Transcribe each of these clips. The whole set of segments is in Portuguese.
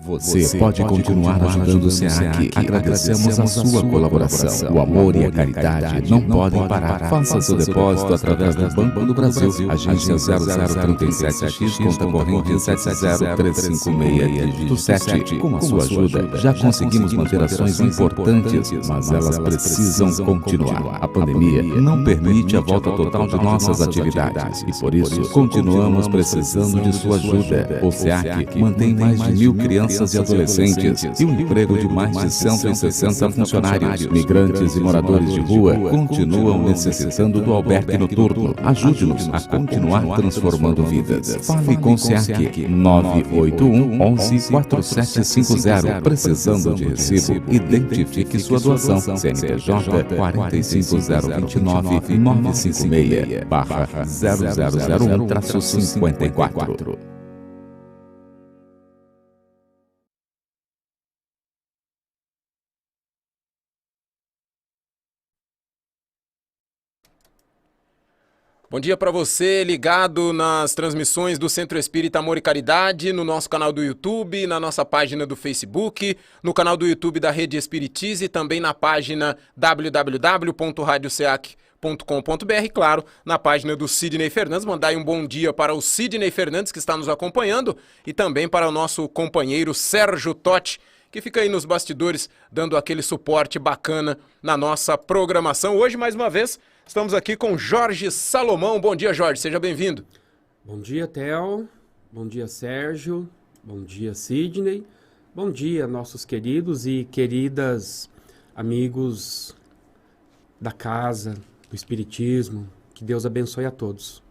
Você pode continuar ajudando o SEAC. Agradecemos a sua colaboração. O amor e a caridade não podem parar. Faça seu depósito através do Banco do Brasil. Agência 0037X, conta corrente 70356, dígito 7. Com a sua ajuda, já conseguimos manter ações importantes, mas elas precisam continuar. A pandemia não permite a volta total de nossas atividades e, por isso, continuamos precisando de sua ajuda. O SEAC mantém mais de 1.000 crianças e adolescentes e um emprego de mais de 160 funcionários. Migrantes e moradores de rua continuam necessitando do albergue noturno. Ajude-nos a continuar transformando vidas. Fale com o SEAC 981 11 4750. Precisando de recibo, identifique sua doação. CNPJ 45029 956/0001-54. Bom dia para você, ligado nas transmissões do Centro Espírita Amor e Caridade, no nosso canal do YouTube, na nossa página do Facebook, no canal do YouTube da Rede Espiritize e também na página www.radioseac.com.br, claro, na página do Sidney Fernandes. Mandar aí um bom dia para o Sidney Fernandes, que está nos acompanhando, e também para o nosso companheiro Sérgio Totti, que fica aí nos bastidores dando aquele suporte bacana na nossa programação. Hoje, mais uma vez, estamos aqui com Jorge Salomão. Bom dia, Jorge, seja bem-vindo. Bom dia, Theo. Bom dia, Sérgio. Bom dia, Sidney. Bom dia, nossos queridos e queridas amigos da casa, do Espiritismo. Que Deus abençoe a todos.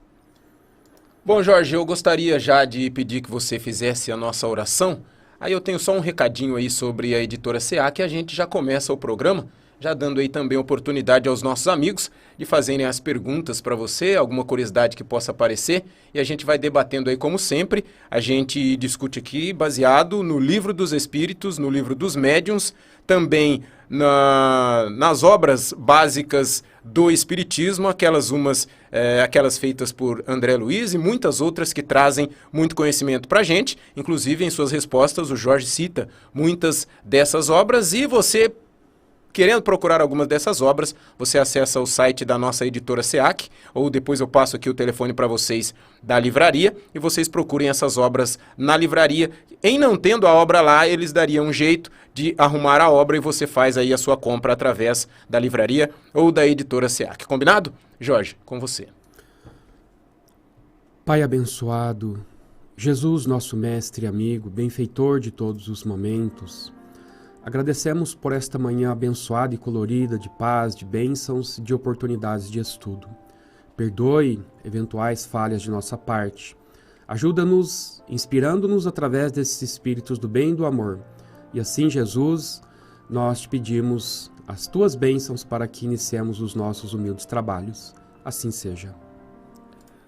Bom, Jorge, eu gostaria já de pedir que você fizesse a nossa oração. Aí eu tenho só um recadinho aí sobre a editora SEAC, que a gente já começa o programa, já dando aí também oportunidade aos nossos amigos de fazerem as perguntas para você, alguma curiosidade que possa aparecer, e a gente vai debatendo aí como sempre. A gente discute aqui baseado no Livro dos Espíritos, no Livro dos Médiuns, também nas obras básicas do Espiritismo, aquelas feitas por André Luiz e muitas outras que trazem muito conhecimento para a gente. Inclusive, em suas respostas, o Jorge cita muitas dessas obras, e você, querendo procurar algumas dessas obras, você acessa o site da nossa editora SEAC, ou depois eu passo aqui o telefone para vocês da livraria, e vocês procurem essas obras na livraria. Em não tendo a obra lá, eles dariam um jeito de arrumar a obra e você faz aí a sua compra através da livraria ou da editora SEAC. Combinado? Jorge, com você. Pai abençoado, Jesus, nosso mestre e amigo, benfeitor de todos os momentos, agradecemos por esta manhã abençoada e colorida de paz, de bênçãos e de oportunidades de estudo. Perdoe eventuais falhas de nossa parte. Ajuda-nos, inspirando-nos através desses espíritos do bem e do amor. E assim, Jesus, nós te pedimos as tuas bênçãos para que iniciemos os nossos humildes trabalhos. Assim seja.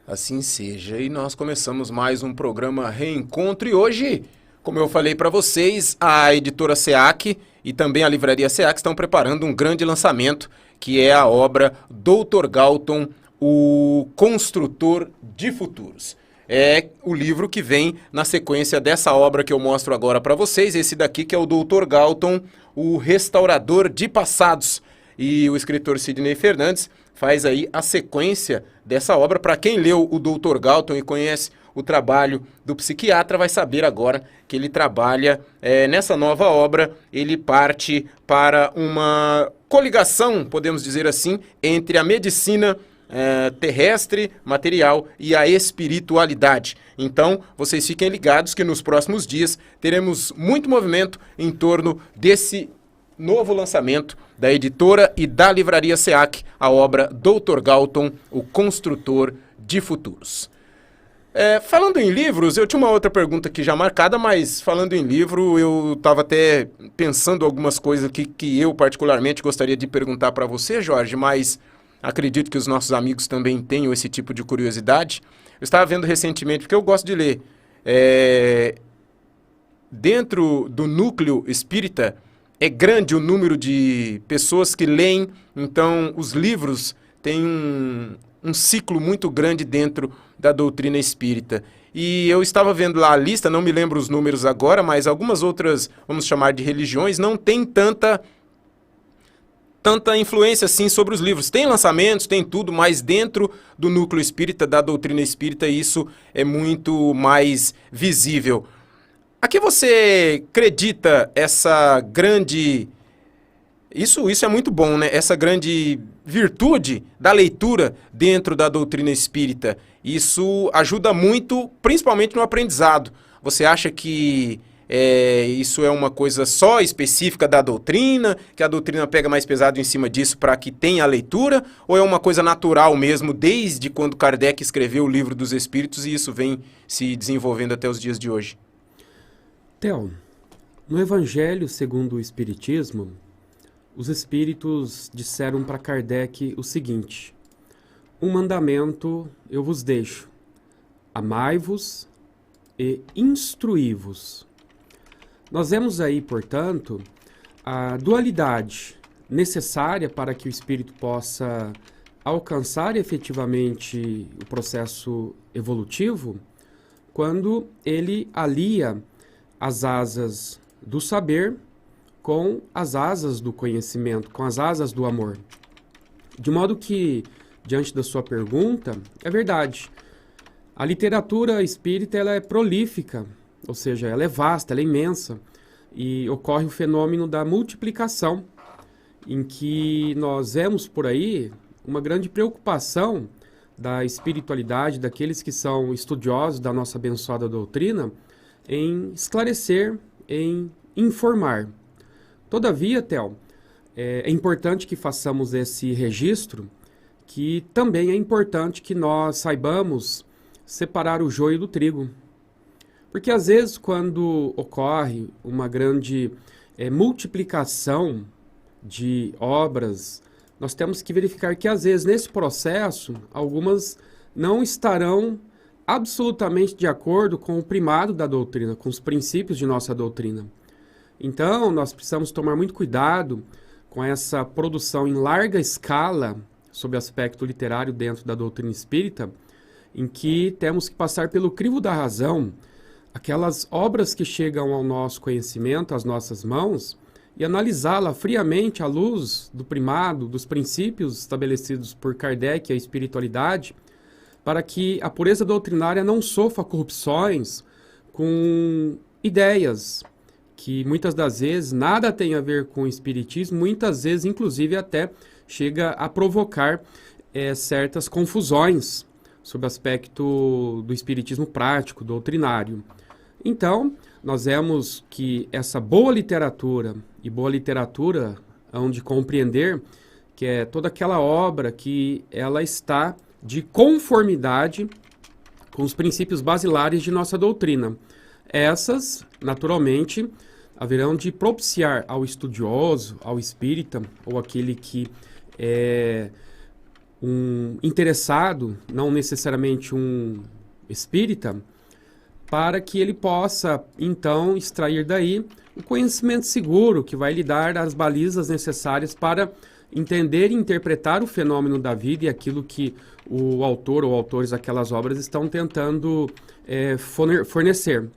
Assim seja. E nós começamos mais um programa Reencontro, e hoje, como eu falei para vocês, a editora SEAC e também a livraria SEAC estão preparando um grande lançamento, que é a obra Dr. Galton, o Construtor de Futuros. É o livro que vem na sequência dessa obra que eu mostro agora para vocês, esse daqui que é o Dr. Galton, o Restaurador de Passados. E o escritor Sidney Fernandes faz aí a sequência dessa obra. Para quem leu o Dr. Galton e conhece o trabalho do psiquiatra, vai saber agora que ele trabalha nessa nova obra. Ele parte para uma coligação, podemos dizer assim, entre a medicina terrestre, material e a espiritualidade. Então, vocês fiquem ligados que nos próximos dias teremos muito movimento em torno desse novo lançamento da editora e da livraria SEAC, a obra Dr. Galton, o Construtor de Futuros. Falando em livros, eu tinha uma outra pergunta aqui já marcada, mas falando em livro, eu estava até pensando algumas coisas aqui que eu particularmente gostaria de perguntar para você, Jorge, mas acredito que os nossos amigos também tenham esse tipo de curiosidade. Eu estava vendo recentemente, porque eu gosto de ler, dentro do núcleo espírita, é grande o número de pessoas que leem, então os livros têm um ciclo muito grande dentro da doutrina espírita. E eu estava vendo lá a lista, não me lembro os números agora, mas algumas outras, vamos chamar de religiões, não tem tanta influência assim sobre os livros. Tem lançamentos, tem tudo, mas dentro do núcleo espírita, da doutrina espírita, isso é muito mais visível. A que você acredita essa grande... Isso é muito bom, né? Essa grande virtude da leitura dentro da doutrina espírita. Isso ajuda muito, principalmente no aprendizado. Você acha que isso é uma coisa só específica da doutrina, que a doutrina pega mais pesado em cima disso para que tenha a leitura, ou é uma coisa natural mesmo, desde quando Kardec escreveu o Livro dos Espíritos e isso vem se desenvolvendo até os dias de hoje? Theo, no Evangelho segundo o Espiritismo, os Espíritos disseram para Kardec o seguinte: um mandamento eu vos deixo, amai-vos e instruí-vos. Nós vemos aí, portanto, a dualidade necessária para que o espírito possa alcançar efetivamente o processo evolutivo, quando ele alia as asas do saber com as asas do conhecimento, com as asas do amor. De modo que, diante da sua pergunta, é verdade. A literatura espírita ela é prolífica, ou seja, ela é vasta, ela é imensa, e ocorre o fenômeno da multiplicação, em que nós vemos por aí uma grande preocupação da espiritualidade, daqueles que são estudiosos da nossa abençoada doutrina, em esclarecer, em informar. Todavia, Theo, é importante que façamos esse registro, que também é importante que nós saibamos separar o joio do trigo. Porque às vezes quando ocorre uma grande multiplicação de obras, nós temos que verificar que às vezes nesse processo, algumas não estarão absolutamente de acordo com o primado da doutrina, com os princípios de nossa doutrina. Então, nós precisamos tomar muito cuidado com essa produção em larga escala, sob aspecto literário dentro da doutrina espírita, em que temos que passar pelo crivo da razão, aquelas obras que chegam ao nosso conhecimento, às nossas mãos, e analisá-la friamente à luz do primado, dos princípios estabelecidos por Kardec e a espiritualidade, para que a pureza doutrinária não sofra corrupções com ideias que muitas das vezes nada tem a ver com o espiritismo, muitas vezes inclusive até chega a provocar certas confusões sob o aspecto do espiritismo prático, doutrinário. Então, nós vemos que essa boa literatura, e boa literatura hão de compreender que é toda aquela obra que ela está de conformidade com os princípios basilares de nossa doutrina. Essas, naturalmente, haverão de propiciar ao estudioso, ao espírita, ou aquele que é um interessado, não necessariamente um espírita, para que ele possa, então, extrair daí o conhecimento seguro que vai lhe dar as balizas necessárias para entender e interpretar o fenômeno da vida e aquilo que o autor ou autores daquelas obras estão tentando fornecer.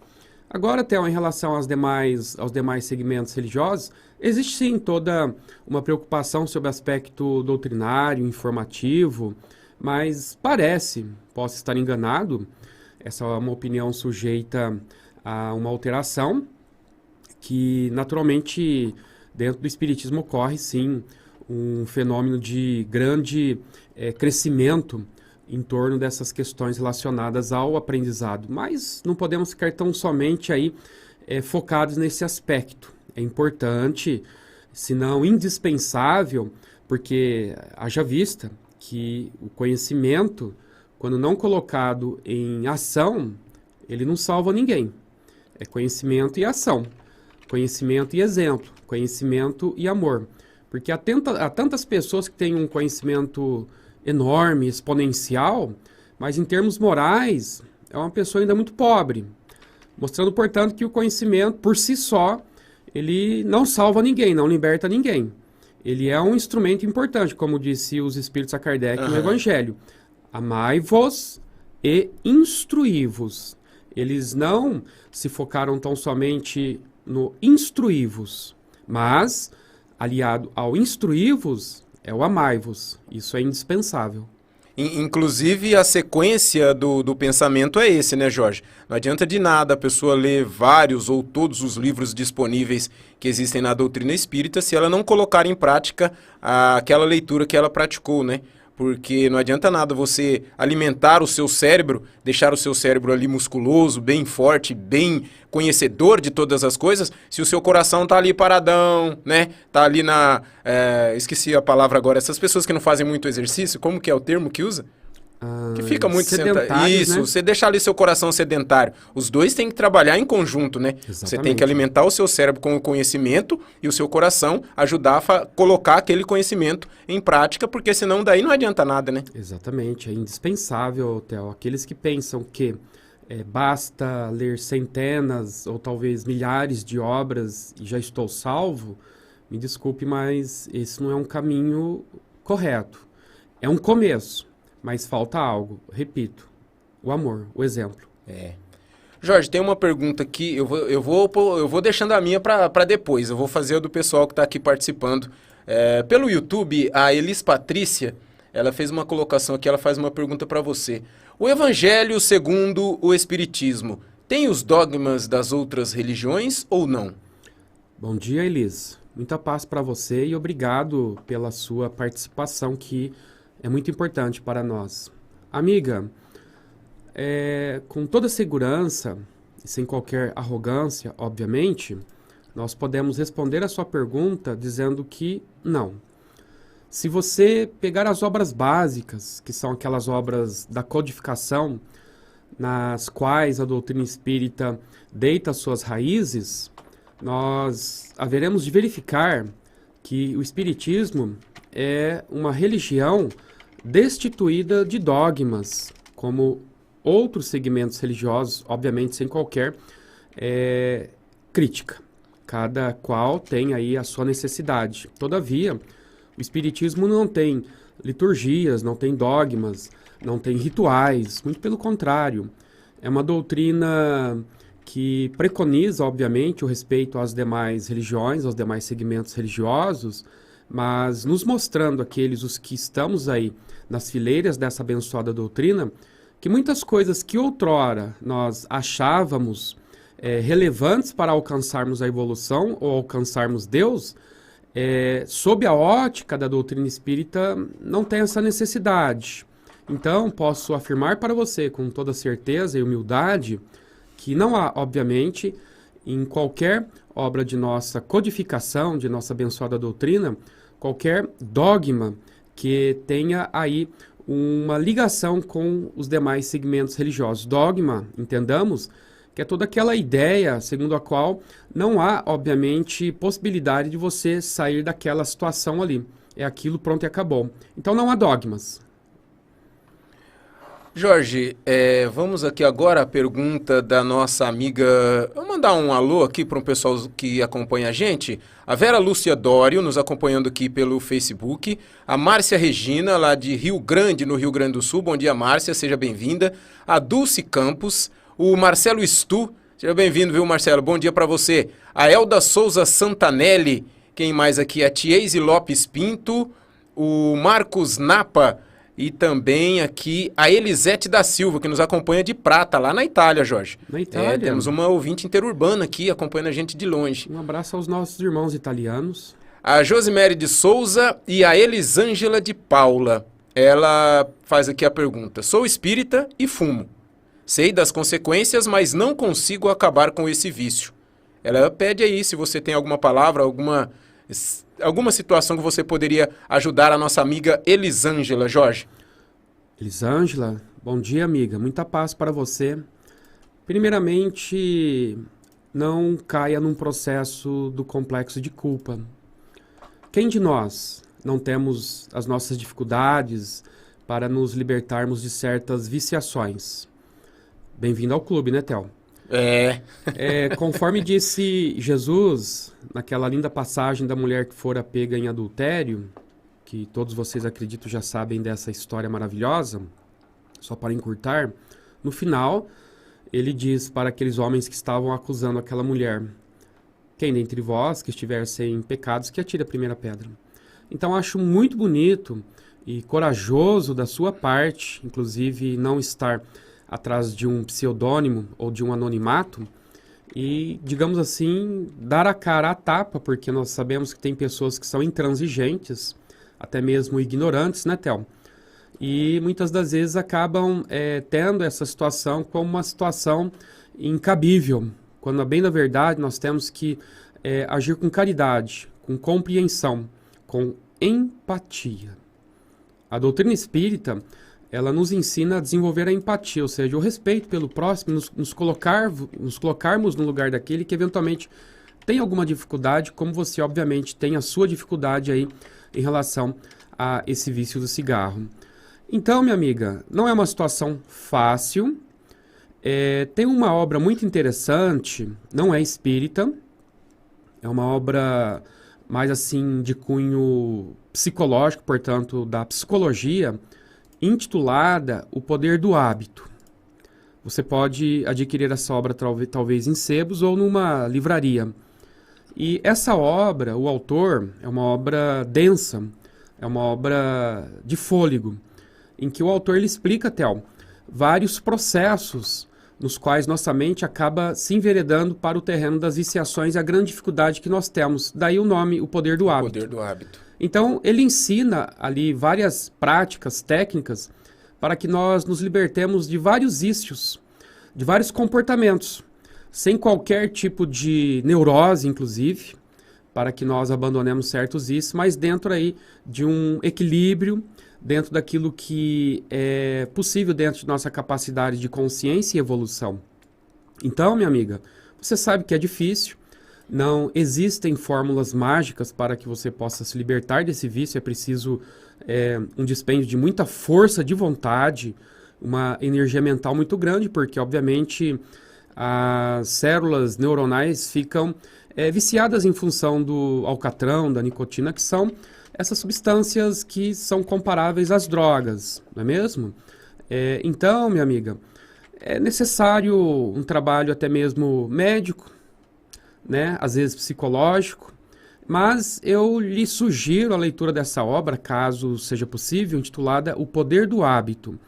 Agora, Theo, em relação aos demais segmentos religiosos, existe sim toda uma preocupação sobre o aspecto doutrinário, informativo, mas posso estar enganado, essa é uma opinião sujeita a uma alteração, que naturalmente dentro do espiritismo ocorre sim um fenômeno de grande crescimento em torno dessas questões relacionadas ao aprendizado. Mas não podemos ficar tão somente aí focados nesse aspecto. É importante, se não indispensável, porque haja vista que o conhecimento, quando não colocado em ação, ele não salva ninguém. É conhecimento e ação, conhecimento e exemplo, conhecimento e amor. Porque há tantas pessoas que têm um conhecimento enorme, exponencial, mas em termos morais é uma pessoa ainda muito pobre, mostrando, portanto, que o conhecimento por si só, ele não salva ninguém, não liberta ninguém. Ele é um instrumento importante, como disse os Espíritos a Kardec no Evangelho. Amai-vos e instruí-vos. Eles não se focaram tão somente no instruí-vos, mas, aliado ao instruí-vos, é o amai-vos. Isso é indispensável. Inclusive, a sequência do pensamento é esse, né, Jorge? Não adianta de nada a pessoa ler vários ou todos os livros disponíveis que existem na doutrina espírita se ela não colocar em prática aquela leitura que ela praticou, né? Porque não adianta nada você alimentar o seu cérebro, deixar o seu cérebro ali musculoso, bem forte, bem conhecedor de todas as coisas, se o seu coração tá ali paradão, né? Tá ali esqueci a palavra agora. Essas pessoas que não fazem muito exercício, como que é o termo que usa? Que fica muito sentado. Isso, né? Você deixar ali seu coração sedentário. Os dois têm que trabalhar em conjunto, né? Exatamente. Você tem que alimentar o seu cérebro com o conhecimento e o seu coração ajudar a colocar aquele conhecimento em prática, porque senão daí não adianta nada, né? Exatamente, é indispensável, Theo. Aqueles que pensam que basta ler centenas ou talvez milhares de obras e já estou salvo, me desculpe, mas esse não é um caminho correto. É um começo. Mas falta algo, repito, o amor, o exemplo. Jorge, tem uma pergunta aqui, eu vou deixando a minha para depois, eu vou fazer a do pessoal que está aqui participando. Pelo YouTube, a Elis Patrícia, ela fez uma colocação aqui, ela faz uma pergunta para você. O Evangelho segundo o Espiritismo tem os dogmas das outras religiões ou não? Bom dia, Elis. Muita paz para você e obrigado pela sua participação que é muito importante para nós. Amiga, com toda segurança, e sem qualquer arrogância, obviamente, nós podemos responder a sua pergunta dizendo que não. Se você pegar as obras básicas, que são aquelas obras da codificação, nas quais a doutrina espírita deita suas raízes, nós haveremos de verificar que o espiritismo é uma religião destituída de dogmas, como outros segmentos religiosos, obviamente sem qualquer crítica. Cada qual tem aí a sua necessidade. Todavia, o espiritismo não tem liturgias, não tem dogmas, não tem rituais, muito pelo contrário. É uma doutrina que preconiza, obviamente, o respeito às demais religiões, aos demais segmentos religiosos, mas nos mostrando os que estamos aí nas fileiras dessa abençoada doutrina, que muitas coisas que outrora nós achávamos relevantes para alcançarmos a evolução ou alcançarmos Deus, sob a ótica da doutrina espírita, não tem essa necessidade. Então, posso afirmar para você com toda certeza e humildade que não há, obviamente, em qualquer obra de nossa codificação, de nossa abençoada doutrina, qualquer dogma que tenha aí uma ligação com os demais segmentos religiosos. Dogma, entendamos, que é toda aquela ideia segundo a qual não há, obviamente, possibilidade de você sair daquela situação ali. É aquilo, pronto e acabou. Então não há dogmas. Jorge, vamos aqui agora à pergunta da nossa amiga. Vou mandar um alô aqui para o pessoal que acompanha a gente. A Vera Lúcia Dório, nos acompanhando aqui pelo Facebook. A Márcia Regina, lá de Rio Grande, no Rio Grande do Sul. Bom dia, Márcia, seja bem-vinda. A Dulce Campos. O Marcelo Stu, seja bem-vindo, viu, Marcelo? Bom dia para você. A Elda Souza Santanelli. Quem mais aqui? A Tiese Lopes Pinto. O Marcos Napa. E também aqui a Elisete da Silva, que nos acompanha de Prata, lá na Itália, Jorge. Na Itália. Temos uma ouvinte interurbana aqui, acompanhando a gente de longe. Um abraço aos nossos irmãos italianos. A Josimere de Souza e a Elisângela de Paula. Ela faz aqui a pergunta. Sou espírita e fumo. Sei das consequências, mas não consigo acabar com esse vício. Ela pede aí se você tem alguma palavra, alguma situação que você poderia ajudar a nossa amiga Elisângela, Jorge. Elisângela, bom dia, amiga. Muita paz para você. Primeiramente, não caia num processo do complexo de culpa. Quem de nós não temos as nossas dificuldades para nos libertarmos de certas viciações? Bem-vindo ao clube, né, Theo? Conforme disse Jesus, naquela linda passagem da mulher que fora pega em adultério, que todos vocês acredito já sabem dessa história maravilhosa, só para encurtar, no final, ele diz para aqueles homens que estavam acusando aquela mulher: quem dentre vós que estiver sem pecados, que atire a primeira pedra. Então acho muito bonito e corajoso da sua parte, inclusive não estar atrás de um pseudônimo ou de um anonimato e, digamos assim, dar a cara à tapa, porque nós sabemos que tem pessoas que são intransigentes, até mesmo ignorantes, né, Théo? E muitas das vezes acabam tendo essa situação como uma situação incabível, quando, bem na verdade, nós temos que agir com caridade, com compreensão, com empatia. A doutrina espírita, ela nos ensina a desenvolver a empatia, ou seja, o respeito pelo próximo, nos colocarmos no lugar daquele que eventualmente tem alguma dificuldade, como você, obviamente, tem a sua dificuldade aí em relação a esse vício do cigarro. Então, minha amiga, não é uma situação fácil. Tem uma obra muito interessante, não é espírita, é uma obra mais assim de cunho psicológico, portanto, da psicologia, intitulada O Poder do Hábito. Você pode adquirir essa obra talvez em sebos ou numa livraria. E essa obra, o autor, é uma obra densa, é uma obra de fôlego, em que o autor ele explica, Théo, vários processos nos quais nossa mente acaba se enveredando para o terreno das viciações e a grande dificuldade que nós temos. Daí o nome, o poder do hábito. O poder do hábito. Então, ele ensina ali várias práticas, técnicas, para que nós nos libertemos de vários vícios, de vários comportamentos, sem qualquer tipo de neurose, inclusive, para que nós abandonemos certos vícios, mas dentro aí de um equilíbrio, dentro daquilo que é possível dentro de nossa capacidade de consciência e evolução. Então, minha amiga, você sabe que é difícil, não existem fórmulas mágicas para que você possa se libertar desse vício, é preciso um dispêndio de muita força de vontade, uma energia mental muito grande, porque, obviamente, as células neuronais ficam viciadas em função do alcatrão, da nicotina, que são essas substâncias que são comparáveis às drogas, não é mesmo? Então, minha amiga, é necessário um trabalho até mesmo médico, né? Às vezes psicológico, mas eu lhe sugiro a leitura dessa obra, caso seja possível, intitulada O Poder do Hábito.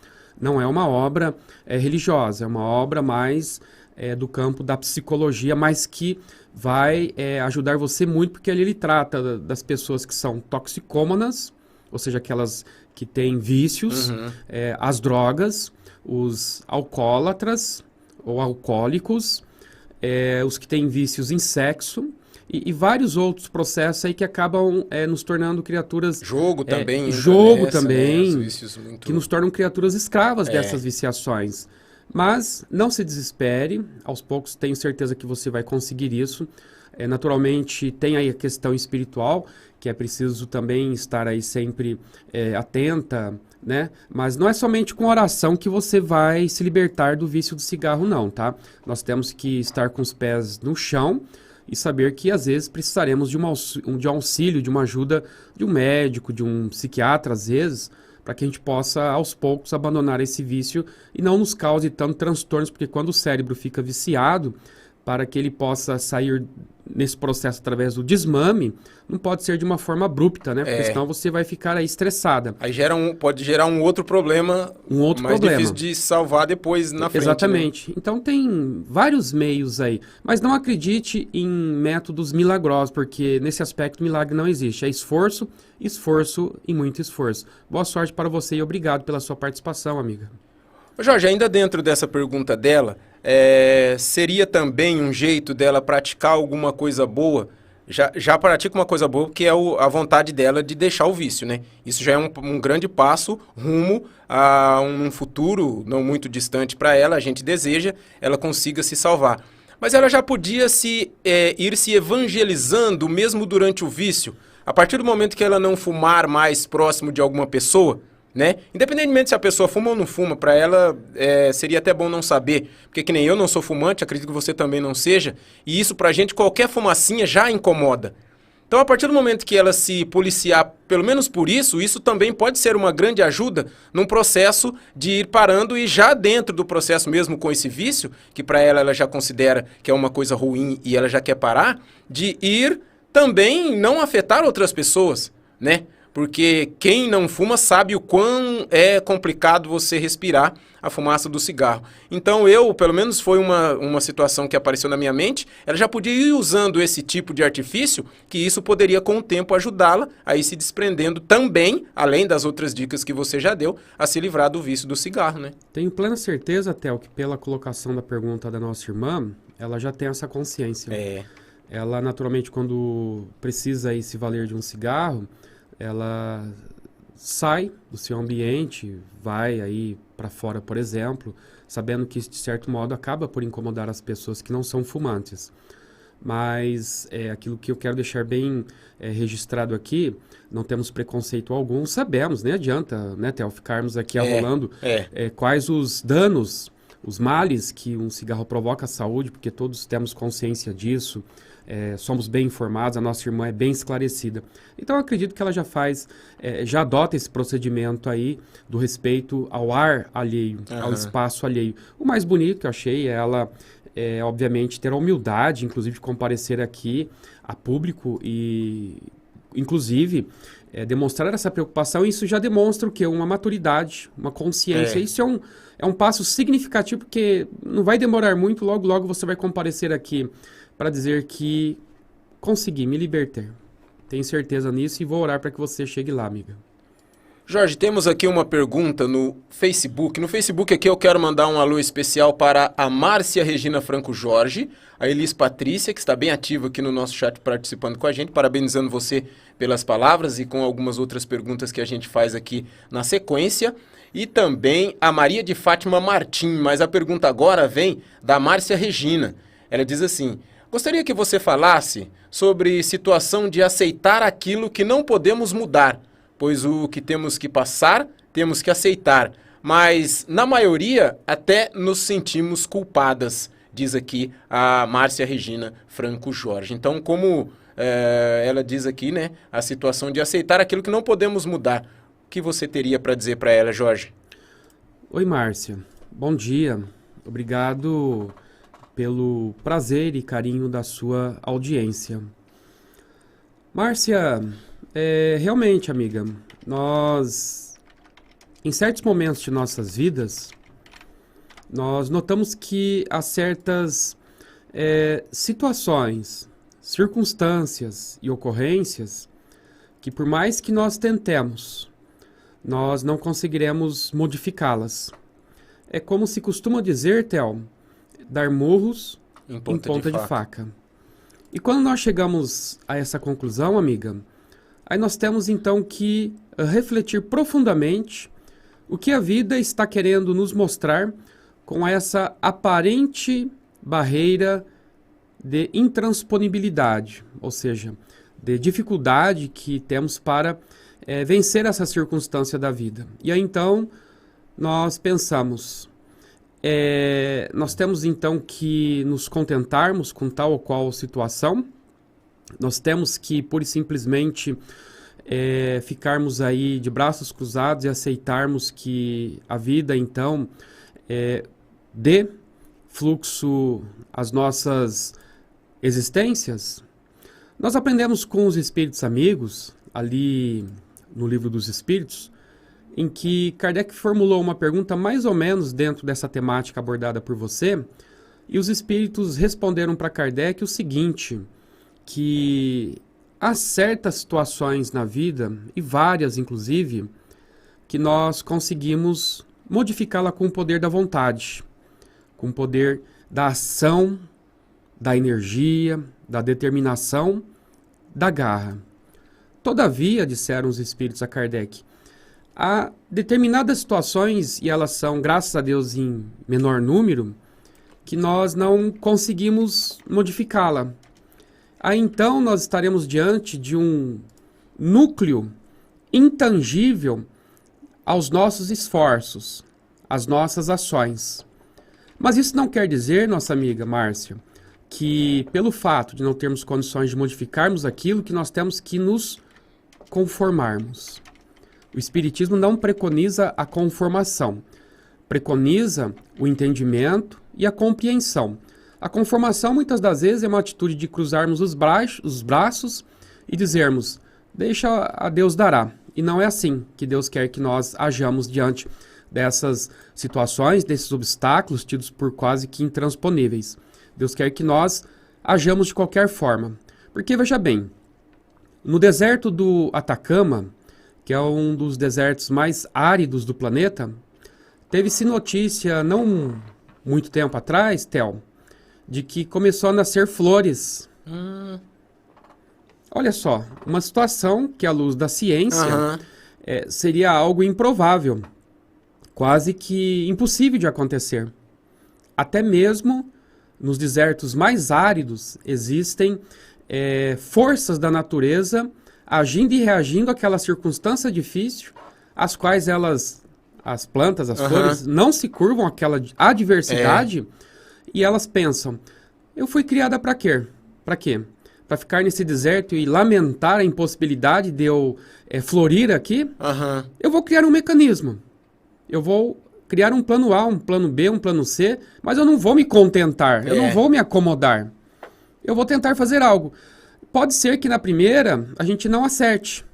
Não é uma obra religiosa, é uma obra mais do campo da psicologia, mas que vai ajudar você muito, porque ali ele trata das pessoas que são toxicômanas, ou seja, aquelas que têm vícios, as drogas, os alcoólatras ou alcoólicos, os que têm vícios em sexo e vários outros processos aí que acabam nos tornando criaturas... Jogo também. Jogo nessa, também, né? Muito... que nos tornam criaturas escravas dessas viciações. Mas não se desespere, aos poucos tenho certeza que você vai conseguir isso. Naturalmente tem aí a questão espiritual, que é preciso também estar aí sempre atenta, né? Mas não é somente com oração que você vai se libertar do vício do cigarro, não, tá? Nós temos que estar com os pés no chão e saber que às vezes precisaremos de um auxílio, de uma ajuda de um médico, de um psiquiatra, às vezes, para que a gente possa, aos poucos, abandonar esse vício e não nos cause tanto transtornos, porque quando o cérebro fica viciado, para que ele possa sair nesse processo através do desmame, não pode ser de uma forma abrupta, né? Porque senão você vai ficar aí estressada. Aí pode gerar um outro problema, mais difícil de salvar depois na frente. Exatamente. Né? Então tem vários meios aí. Mas não acredite em métodos milagrosos, porque nesse aspecto milagre não existe. É esforço, esforço e muito esforço. Boa sorte para você e obrigado pela sua participação, amiga. Jorge, ainda dentro dessa pergunta dela, seria também um jeito dela praticar alguma coisa boa? Já pratica uma coisa boa, que é a vontade dela de deixar o vício, né? Isso já é um grande passo rumo a um futuro não muito distante para ela. A gente deseja ela consiga se salvar. Mas ela já podia ir se evangelizando mesmo durante o vício, a partir do momento que ela não fumar mais próximo de alguma pessoa, né? Independentemente se a pessoa fuma ou não fuma, para ela seria até bom não saber, porque que nem eu não sou fumante, acredito que você também não seja, e isso pra gente, qualquer fumacinha já incomoda. Então, a partir do momento que ela se policiar, pelo menos por isso também pode ser uma grande ajuda num processo de ir parando e já dentro do processo mesmo com esse vício, que para ela já considera que é uma coisa ruim e ela já quer parar, de ir também não afetar outras pessoas, né? Porque quem não fuma sabe o quão é complicado você respirar a fumaça do cigarro. Então pelo menos foi uma situação que apareceu na minha mente, ela já podia ir usando esse tipo de artifício, que isso poderia com o tempo ajudá-la a ir se desprendendo também, além das outras dicas que você já deu, a se livrar do vício do cigarro, né? Tenho plena certeza, Theo, que pela colocação da pergunta da nossa irmã, ela já tem essa consciência. Ela, naturalmente, quando precisa ir se valer de um cigarro, ela sai do seu ambiente, vai aí para fora, por exemplo, sabendo que isso, de certo modo, acaba por incomodar as pessoas que não são fumantes. Mas aquilo que eu quero deixar bem registrado aqui, não temos preconceito algum, sabemos, nem adianta, né, Theo, ficarmos aqui arrolando quais os danos, os males que um cigarro provoca à saúde, porque todos temos consciência disso. Somos bem informados, a nossa irmã é bem esclarecida. Então, eu acredito que ela já já adota esse procedimento aí do respeito ao ar alheio, ao espaço alheio. O mais bonito que eu achei é ela, obviamente, ter a humildade, inclusive, de comparecer aqui a público e, inclusive, demonstrar essa preocupação. Isso já demonstra o quê? Uma maturidade, uma consciência. Isso é um passo significativo, porque não vai demorar muito, logo, logo você vai comparecer aqui para dizer que consegui me libertar. Tenho certeza nisso e vou orar para que você chegue lá, amiga. Jorge, temos aqui uma pergunta no Facebook. No Facebook aqui eu quero mandar um alô especial para a Márcia Regina Franco Jorge, a Elis Patrícia, que está bem ativa aqui no nosso chat participando com a gente, parabenizando você pelas palavras e com algumas outras perguntas que a gente faz aqui na sequência. E também a Maria de Fátima Martim, mas a pergunta agora vem da Márcia Regina. Ela diz assim: gostaria que você falasse sobre situação de aceitar aquilo que não podemos mudar, pois o que temos que passar, temos que aceitar. Mas, na maioria, até nos sentimos culpadas, diz aqui a Márcia Regina Franco Jorge. Então, como ela diz aqui, né, a situação de aceitar aquilo que não podemos mudar, o que você teria para dizer para ela, Jorge? Oi, Márcia. Bom dia. Obrigado pelo prazer e carinho da sua audiência. Márcia, realmente, amiga, nós, em certos momentos de nossas vidas, nós notamos que há certas situações, circunstâncias e ocorrências que, por mais que nós tentemos, nós não conseguiremos modificá-las. É como se costuma dizer, Theo, dar murros em ponta de faca. E quando nós chegamos a essa conclusão, amiga, aí nós temos então que refletir profundamente o que a vida está querendo nos mostrar com essa aparente barreira de intransponibilidade, ou seja, de dificuldade que temos para vencer essa circunstância da vida. E aí então nós pensamos, nós temos então que nos contentarmos com tal ou qual situação, nós temos que pura e simplesmente ficarmos aí de braços cruzados e aceitarmos que a vida então dê fluxo às nossas existências. Nós aprendemos com os espíritos amigos, ali no Livro dos Espíritos, em que Kardec formulou uma pergunta mais ou menos dentro dessa temática abordada por você, e os espíritos responderam para Kardec o seguinte, que há certas situações na vida, e várias inclusive, que nós conseguimos modificá-la com o poder da vontade, com o poder da ação, da energia, da determinação, da garra. Todavia, disseram os espíritos a Kardec, há determinadas situações, e elas são, graças a Deus, em menor número, que nós não conseguimos modificá-la. Aí então nós estaremos diante de um núcleo intangível aos nossos esforços, às nossas ações. Mas isso não quer dizer, nossa amiga Márcia, que pelo fato de não termos condições de modificarmos aquilo, que nós temos que nos conformarmos. O Espiritismo não preconiza a conformação, preconiza o entendimento e a compreensão. A conformação, muitas das vezes, é uma atitude de cruzarmos os braços e dizermos, deixa a Deus dará. E não é assim que Deus quer que nós hajamos diante dessas situações, desses obstáculos tidos por quase que intransponíveis. Deus quer que nós hajamos de qualquer forma. Porque, veja bem, no deserto do Atacama, que é um dos desertos mais áridos do planeta, teve-se notícia, não muito tempo atrás, Theo, de que começou a nascer flores. Olha só, uma situação que, à luz da ciência, seria algo improvável, quase que impossível de acontecer. Até mesmo nos desertos mais áridos existem forças da natureza agindo e reagindo àquela circunstância difícil, as quais as plantas, as flores, não se curvam àquela adversidade e elas pensam, eu fui criada para quê? Para quê? Para ficar nesse deserto e lamentar a impossibilidade de eu florir aqui? Eu vou criar um mecanismo. Eu vou criar um plano A, um plano B, um plano C, mas eu não vou me contentar, eu não vou me acomodar. Eu vou tentar fazer algo. Pode ser que na primeira a gente não acerte,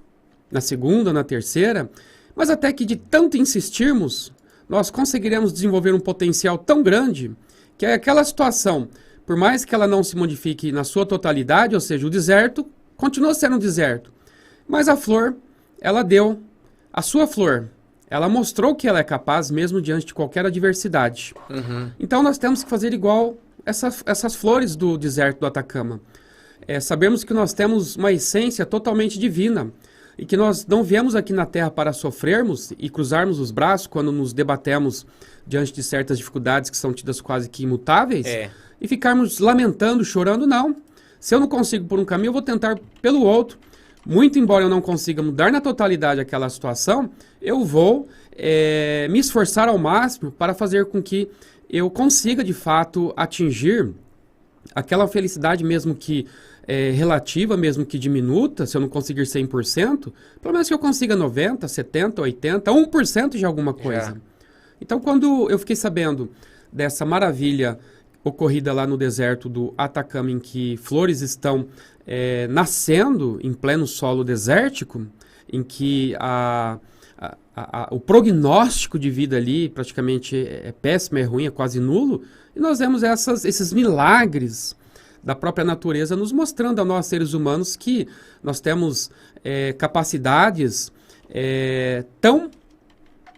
na segunda, na terceira, mas até que de tanto insistirmos, nós conseguiremos desenvolver um potencial tão grande que aquela situação, por mais que ela não se modifique na sua totalidade, ou seja, o deserto continua sendo um deserto, mas a flor, ela deu a sua flor. Ela mostrou que ela é capaz mesmo diante de qualquer adversidade. Então nós temos que fazer igual essas flores do deserto do Atacama. Sabemos que nós temos uma essência totalmente divina e que nós não viemos aqui na Terra para sofrermos e cruzarmos os braços quando nos debatemos diante de certas dificuldades que são tidas quase que imutáveis e ficarmos lamentando, chorando, não. Se eu não consigo por um caminho, eu vou tentar pelo outro. Muito embora eu não consiga mudar na totalidade aquela situação, eu vou me esforçar ao máximo para fazer com que eu consiga, de fato, atingir aquela felicidade, mesmo que relativa, mesmo que diminuta, se eu não conseguir 100%, pelo menos que eu consiga 90%, 70%, 80%, 1% de alguma coisa. Então, quando eu fiquei sabendo dessa maravilha ocorrida lá no deserto do Atacama, em que flores estão nascendo em pleno solo desértico, em que o prognóstico de vida ali praticamente é péssimo, é ruim, é quase nulo, e nós vemos esses milagres da própria natureza nos mostrando a nós, seres humanos, que nós temos capacidades tão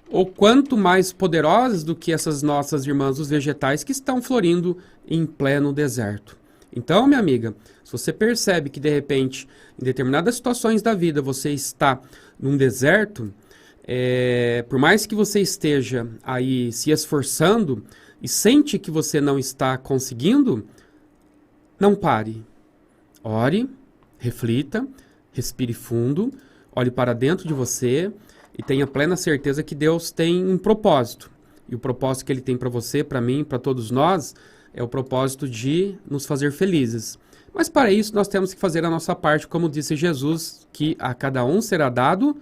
ou quanto mais poderosas do que essas nossas irmãs, os vegetais, que estão florindo em pleno deserto. Então, minha amiga, se você percebe que, de repente, em determinadas situações da vida, você está num deserto, por mais que você esteja aí se esforçando e sente que você não está conseguindo, não pare. Ore, reflita, respire fundo, olhe para dentro de você e tenha plena certeza que Deus tem um propósito. E o propósito que Ele tem para você, para mim, para todos nós, é o propósito de nos fazer felizes. Mas para isso nós temos que fazer a nossa parte, como disse Jesus, que a cada um será dado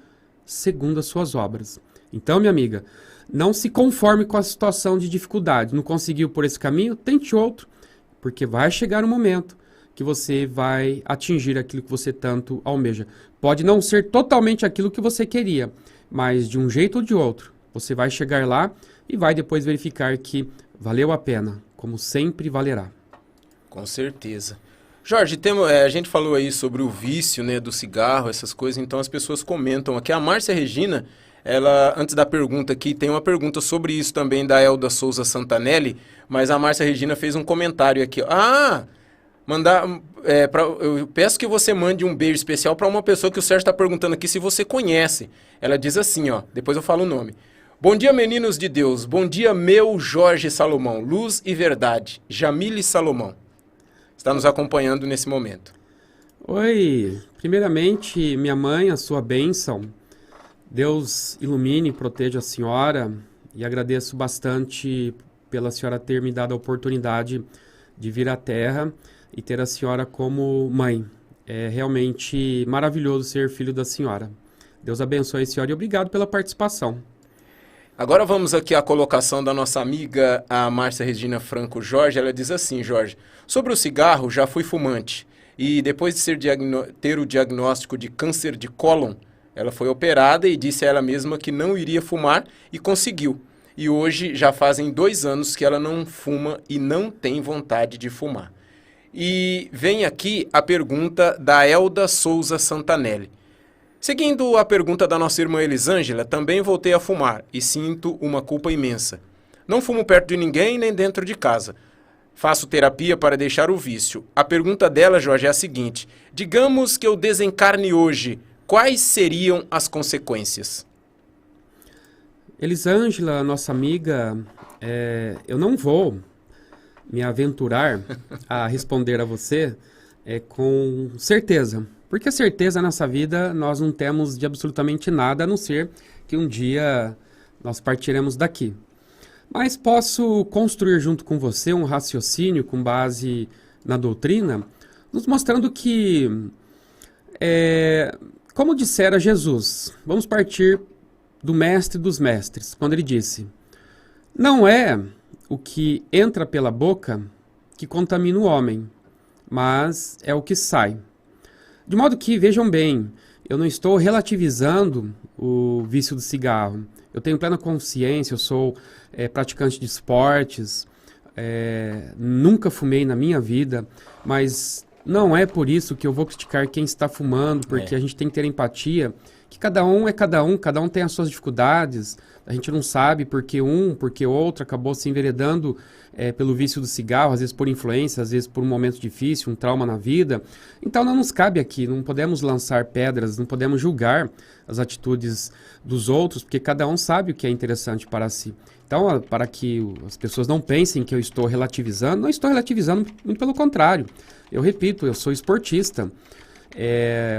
segundo as suas obras. Então, minha amiga, não se conforme com a situação de dificuldade. Não conseguiu por esse caminho? Tente outro. Porque vai chegar um momento que você vai atingir aquilo que você tanto almeja. Pode não ser totalmente aquilo que você queria, mas de um jeito ou de outro, você vai chegar lá e vai depois verificar que valeu a pena, como sempre valerá. Com certeza. Jorge, a gente falou aí sobre o vício, né, do cigarro, essas coisas, então as pessoas comentam aqui. A Márcia Regina, ela, antes da pergunta aqui, tem uma pergunta sobre isso também da Elda Souza Santanelli, mas a Márcia Regina fez um comentário aqui. Eu peço que você mande um beijo especial para uma pessoa que o Sérgio está perguntando aqui se você conhece. Ela diz assim, depois eu falo o nome. Bom dia, meninos de Deus. Bom dia, meu Jorge Salomão. Luz e verdade. Jamile Salomão. Está nos acompanhando nesse momento. Oi. Primeiramente, minha mãe, a sua bênção. Deus ilumine e proteja a senhora. E agradeço bastante pela senhora ter me dado a oportunidade de vir à Terra e ter a senhora como mãe. É realmente maravilhoso ser filho da senhora. Deus abençoe a senhora e obrigado pela participação. Agora vamos aqui à colocação da nossa amiga, a Márcia Regina Franco Jorge. Ela diz assim, Jorge, sobre o cigarro, já fui fumante. E depois de ter o diagnóstico de câncer de cólon, ela foi operada e disse a ela mesma que não iria fumar e conseguiu. E hoje já fazem 2 anos que ela não fuma e não tem vontade de fumar. E vem aqui a pergunta da Elda Souza Santanelli. Seguindo a pergunta da nossa irmã Elisângela, também voltei a fumar e sinto uma culpa imensa. Não fumo perto de ninguém nem dentro de casa. Faço terapia para deixar o vício. A pergunta dela, Jorge, é a seguinte. Digamos que eu desencarne hoje, quais seriam as consequências? Elisângela, nossa amiga, eu não vou me aventurar a responder a você com certeza. Porque a certeza nessa vida nós não temos de absolutamente nada, a não ser que um dia nós partiremos daqui. Mas posso construir junto com você um raciocínio com base na doutrina, nos mostrando que, como dissera Jesus, vamos partir do mestre dos mestres, quando ele disse, não é o que entra pela boca que contamina o homem, mas é o que sai. De modo que, vejam bem, eu não estou relativizando o vício do cigarro. Eu tenho plena consciência, eu sou praticante de esportes, nunca fumei na minha vida, mas não é por isso que eu vou criticar quem está fumando, porque a gente tem que ter empatia, que cada um tem as suas dificuldades, a gente não sabe porque outro acabou se enveredando pelo vício do cigarro, às vezes por influência, às vezes por um momento difícil, um trauma na vida. Então não nos cabe aqui, não podemos lançar pedras, não podemos julgar as atitudes dos outros, porque cada um sabe o que é interessante para si. Então, para que as pessoas não pensem que eu estou relativizando, não estou relativizando, muito pelo contrário. Eu repito, eu sou esportista,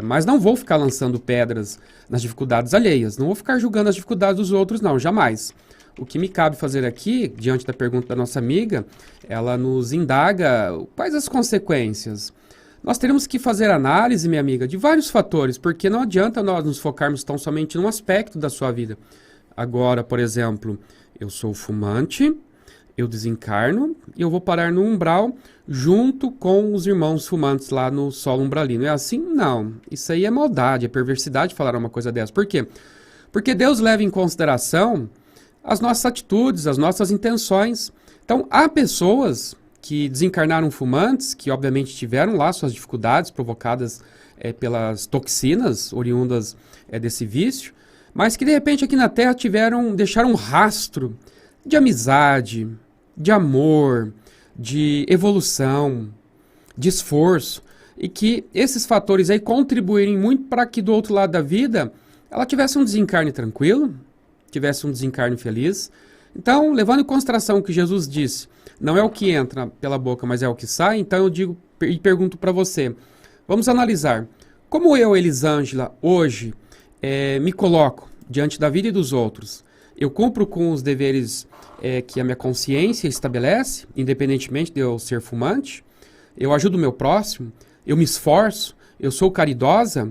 mas não vou ficar lançando pedras nas dificuldades alheias, não vou ficar julgando as dificuldades dos outros, não, jamais. O que me cabe fazer aqui, diante da pergunta da nossa amiga, ela nos indaga quais as consequências. Nós teremos que fazer análise, minha amiga, de vários fatores, porque não adianta nós nos focarmos tão somente num aspecto da sua vida. Agora, por exemplo, eu sou fumante, eu desencarno e eu vou parar no umbral junto com os irmãos fumantes lá no solo umbralino. É assim? Não. Isso aí é maldade, é perversidade falar uma coisa dessa. Por quê? Porque Deus leva em consideração as nossas atitudes, as nossas intenções. Então, há pessoas que desencarnaram fumantes, que obviamente tiveram lá suas dificuldades provocadas pelas toxinas oriundas desse vício, mas que de repente aqui na Terra deixaram um rastro de amizade, de amor, de evolução, de esforço, e que esses fatores aí contribuírem muito para que do outro lado da vida ela tivesse um desencarne tranquilo, tivesse um desencarne feliz. Então, levando em consideração o que Jesus disse, não é o que entra pela boca, mas é o que sai, então eu digo e pergunto para você, vamos analisar, como eu, Elisângela, hoje me coloco diante da vida e dos outros? Eu cumpro com os deveres que a minha consciência estabelece, independentemente de eu ser fumante, eu ajudo o meu próximo, eu me esforço, eu sou caridosa,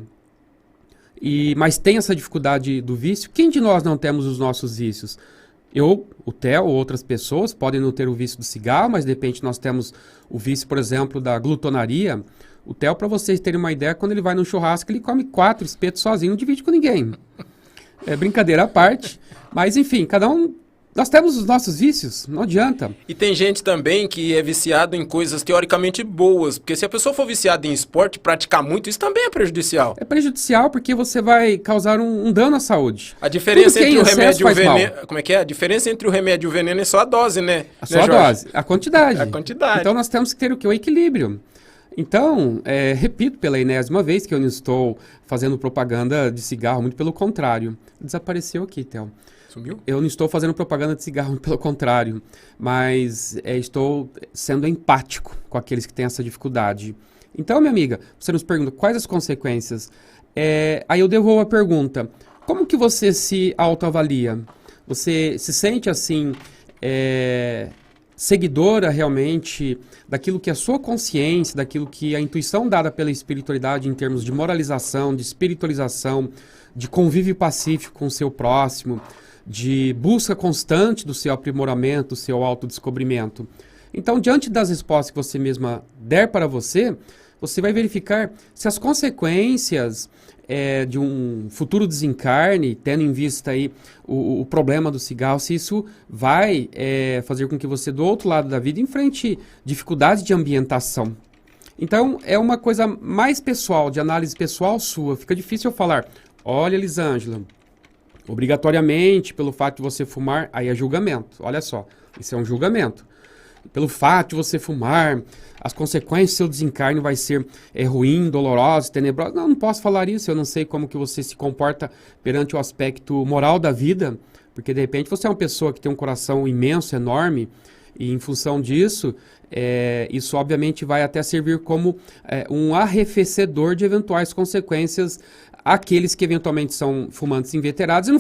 mas tem essa dificuldade do vício. Quem de nós não temos os nossos vícios? Eu, o Theo, ou outras pessoas podem não ter o vício do cigarro, mas de repente nós temos o vício, por exemplo, da glutonaria. O Theo, para vocês terem uma ideia, quando ele vai num churrasco, ele come 4 espetos sozinho, não divide com ninguém. É brincadeira à parte, mas enfim, cada um... Nós temos os nossos vícios, não adianta. E tem gente também que é viciado em coisas teoricamente boas, porque se a pessoa for viciada em esporte, praticar muito, isso também é prejudicial. É prejudicial porque você vai causar um dano à saúde. A diferença entre o remédio e o veneno... Como é que é? A diferença entre o remédio e o veneno é só a dose, né? Só a dose, a quantidade. A quantidade. Então nós temos que ter o quê? O equilíbrio. Então, repito pela enésima vez que eu não estou fazendo propaganda de cigarro, muito pelo contrário. Desapareceu aqui, Theo. Sumiu? Eu não estou fazendo propaganda de cigarro, pelo contrário, mas estou sendo empático com aqueles que têm essa dificuldade. Então, minha amiga, você nos pergunta quais as consequências. Aí eu devolvo a pergunta, como que você se autoavalia? Você se sente assim, seguidora realmente daquilo que é a sua consciência, daquilo que a intuição dada pela espiritualidade em termos de moralização, de espiritualização, de convívio pacífico com o seu próximo, de busca constante do seu aprimoramento, do seu autodescobrimento. Então, diante das respostas que você mesma der para você, você vai verificar se as consequências de um futuro desencarne, tendo em vista aí o problema do cigarro, se isso vai fazer com que você, do outro lado da vida, enfrente dificuldades de ambientação. Então, é uma coisa mais pessoal, de análise pessoal sua. Fica difícil eu falar, olha, Elisângela, obrigatoriamente, pelo fato de você fumar, aí é julgamento. Olha só, isso é um julgamento. Pelo fato de você fumar, as consequências do seu desencarne vai ser ruim, dolorosa, tenebrosa. Não posso falar isso, eu não sei como que você se comporta perante o aspecto moral da vida, porque de repente você é uma pessoa que tem um coração imenso, enorme, e em função disso, isso obviamente vai até servir como um arrefecedor de eventuais consequências àqueles que eventualmente são fumantes inveterados e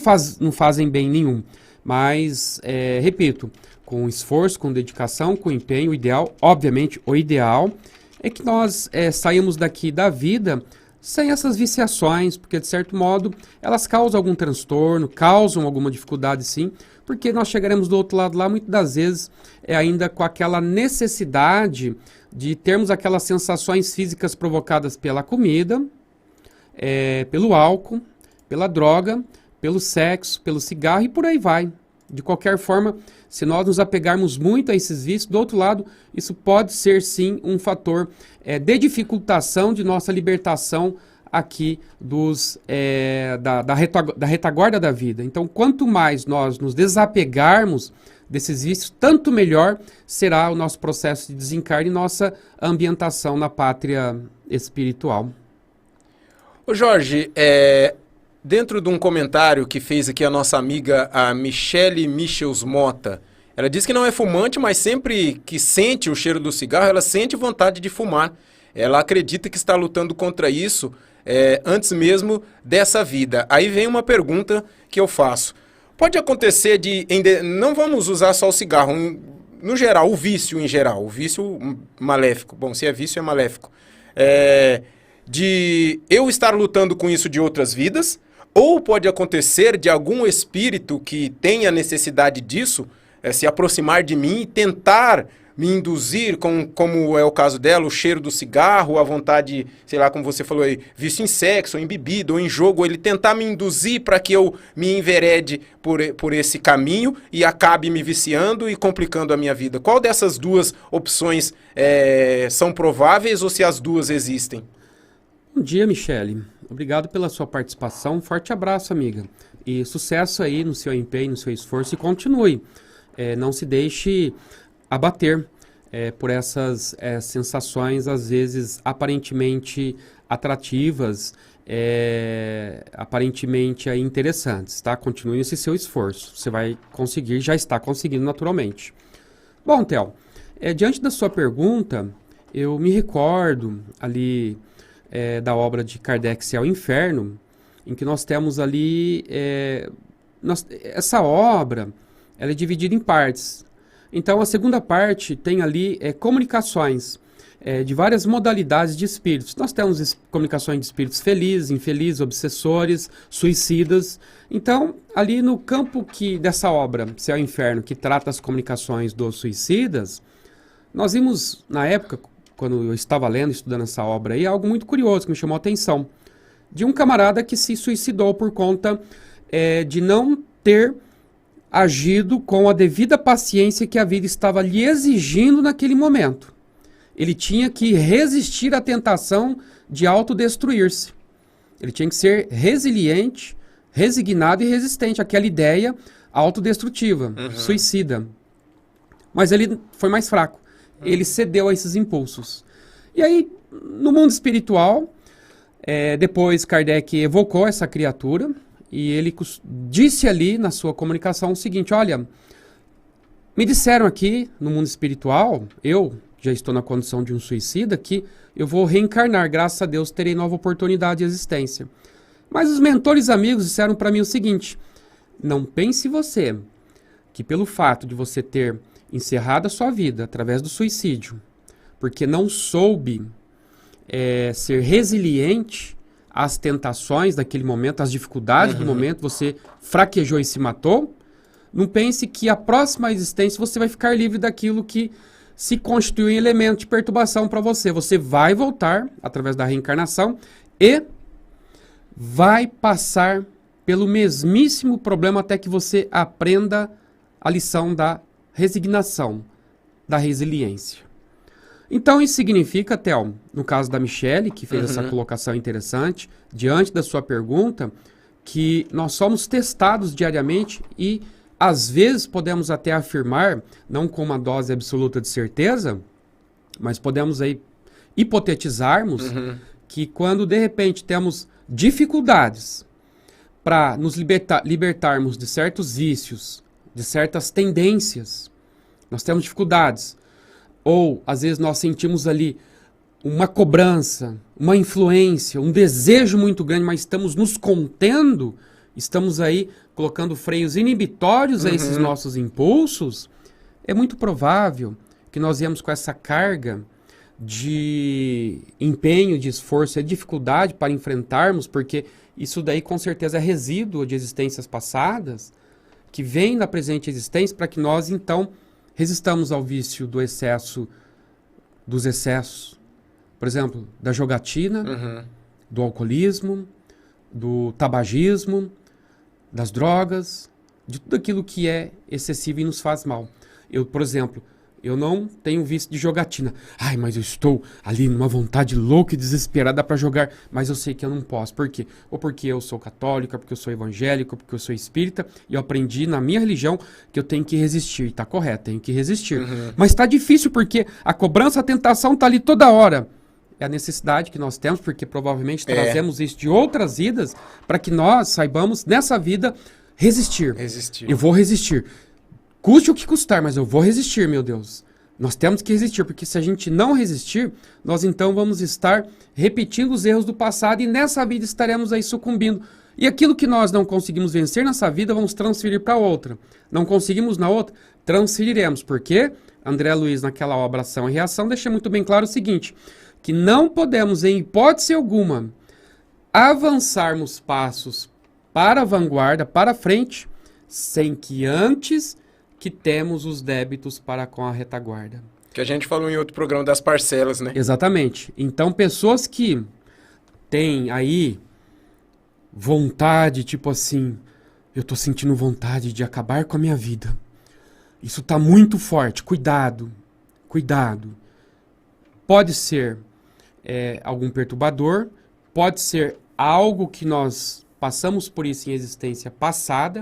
não fazem bem nenhum. Mas, repito, com esforço, com dedicação, com empenho, o ideal, obviamente, o ideal é que nós saímos daqui da vida sem essas viciações, porque de certo modo elas causam algum transtorno, causam alguma dificuldade sim, porque nós chegaremos do outro lado lá muitas das vezes ainda com aquela necessidade de termos aquelas sensações físicas provocadas pela comida, pelo álcool, pela droga, pelo sexo, pelo cigarro e por aí vai. De qualquer forma, se nós nos apegarmos muito a esses vícios, do outro lado, isso pode ser sim um fator de dificultação de nossa libertação aqui da retaguarda da vida. Então, quanto mais nós nos desapegarmos desses vícios, tanto melhor será o nosso processo de desencarne e nossa ambientação na pátria espiritual. Ô Jorge, dentro de um comentário que fez aqui a nossa amiga, a Michele Michels Mota, ela diz que não é fumante, mas sempre que sente o cheiro do cigarro, ela sente vontade de fumar. Ela acredita que está lutando contra isso antes mesmo dessa vida. Aí vem uma pergunta que eu faço. Pode acontecer não vamos usar só o cigarro, no geral, o vício em geral, o vício maléfico. Bom, se é vício, é maléfico. De eu estar lutando com isso de outras vidas, ou pode acontecer de algum espírito que tenha necessidade disso se aproximar de mim e tentar me induzir, como é o caso dela, o cheiro do cigarro, a vontade, sei lá, como você falou aí, vício em sexo, ou em bebida, ou em jogo, ele tentar me induzir para que eu me enverede por esse caminho e acabe me viciando e complicando a minha vida. Qual dessas duas opções são prováveis ou se as duas existem? Bom dia, Michele. Obrigado pela sua participação. Um forte abraço, amiga. E sucesso aí no seu empenho, no seu esforço e continue. Não se deixe abater por essas sensações, às vezes, aparentemente atrativas, aparentemente interessantes, tá? Continue esse seu esforço. Você vai conseguir, já está conseguindo naturalmente. Bom, Theo, diante da sua pergunta, eu me recordo ali da obra de Kardec, Céu e Inferno, em que nós temos ali... essa obra ela é dividida em partes. Então, a segunda parte tem ali comunicações de várias modalidades de espíritos. Nós temos comunicações de espíritos felizes, infelizes, obsessores, suicidas. Então, ali no campo dessa obra, Céu e Inferno, que trata as comunicações dos suicidas, nós vimos, na época, quando eu estava lendo, estudando essa obra aí, algo muito curioso que me chamou a atenção. De um camarada que se suicidou por conta de não ter agido com a devida paciência que a vida estava lhe exigindo naquele momento. Ele tinha que resistir à tentação de autodestruir-se. Ele tinha que ser resiliente, resignado e resistente àquela ideia autodestrutiva, suicida. Mas ele foi mais fraco. Ele cedeu a esses impulsos. E aí, no mundo espiritual, depois Kardec evocou essa criatura e ele disse ali na sua comunicação o seguinte: olha, me disseram aqui no mundo espiritual, eu já estou na condição de um suicida, que eu vou reencarnar, graças a Deus terei nova oportunidade de existência. Mas os mentores amigos disseram para mim o seguinte: não pense você que pelo fato de você ter encerrada a sua vida através do suicídio, porque não soube ser resiliente às tentações daquele momento, às dificuldades do momento, você fraquejou e se matou, não pense que a próxima existência você vai ficar livre daquilo que se constitui um elemento de perturbação para você. Você vai voltar através da reencarnação e vai passar pelo mesmíssimo problema até que você aprenda a lição da resignação, da resiliência. Então isso significa, Theo, no caso da Michele, que fez essa colocação interessante, diante da sua pergunta, que nós somos testados diariamente e às vezes podemos até afirmar, não com uma dose absoluta de certeza, mas podemos aí hipotetizarmos que quando de repente temos dificuldades para nos libertarmos de certos vícios, de certas tendências, nós temos dificuldades. Ou às vezes nós sentimos ali uma cobrança, uma influência, um desejo muito grande, mas estamos nos contendo, estamos aí colocando freios inibitórios a esses nossos impulsos, é muito provável que nós viemos com essa carga de empenho, de esforço e dificuldade para enfrentarmos, porque isso daí com certeza é resíduo de existências passadas, que vem da presente existência para que nós então resistamos ao vício do excesso, dos excessos, por exemplo, da jogatina, do alcoolismo, do tabagismo, das drogas, de tudo aquilo que é excessivo e nos faz mal. Eu, por exemplo, eu não tenho vício de jogatina. Ai, mas eu estou ali numa vontade louca e desesperada para jogar, mas eu sei que eu não posso. Por quê? Ou porque eu sou católico, ou porque eu sou evangélico, ou porque eu sou espírita, e eu aprendi na minha religião que eu tenho que resistir. E tá correto, tenho que resistir. Mas tá difícil porque a cobrança, a tentação tá ali toda hora. É a necessidade que nós temos, porque provavelmente trazemos isso de outras vidas, para que nós saibamos, nessa vida, resistir. Eu vou resistir. Custe o que custar, mas eu vou resistir, meu Deus. Nós temos que resistir, porque se a gente não resistir, nós então vamos estar repetindo os erros do passado e nessa vida estaremos aí sucumbindo. E aquilo que nós não conseguimos vencer nessa vida, vamos transferir para outra. Não conseguimos na outra, transferiremos. Porque André Luiz, naquela obra Ação e Reação, deixa muito bem claro o seguinte, que não podemos, em hipótese alguma, avançarmos passos para a vanguarda, para a frente, sem que antes quitemos os débitos para com a retaguarda. Que a gente falou em outro programa das parcelas, né? Exatamente. Então, pessoas que têm aí vontade, tipo assim, eu tô sentindo vontade de acabar com a minha vida. Isso tá muito forte. Cuidado. Cuidado. Pode ser algum perturbador, pode ser algo que nós passamos por isso em existência passada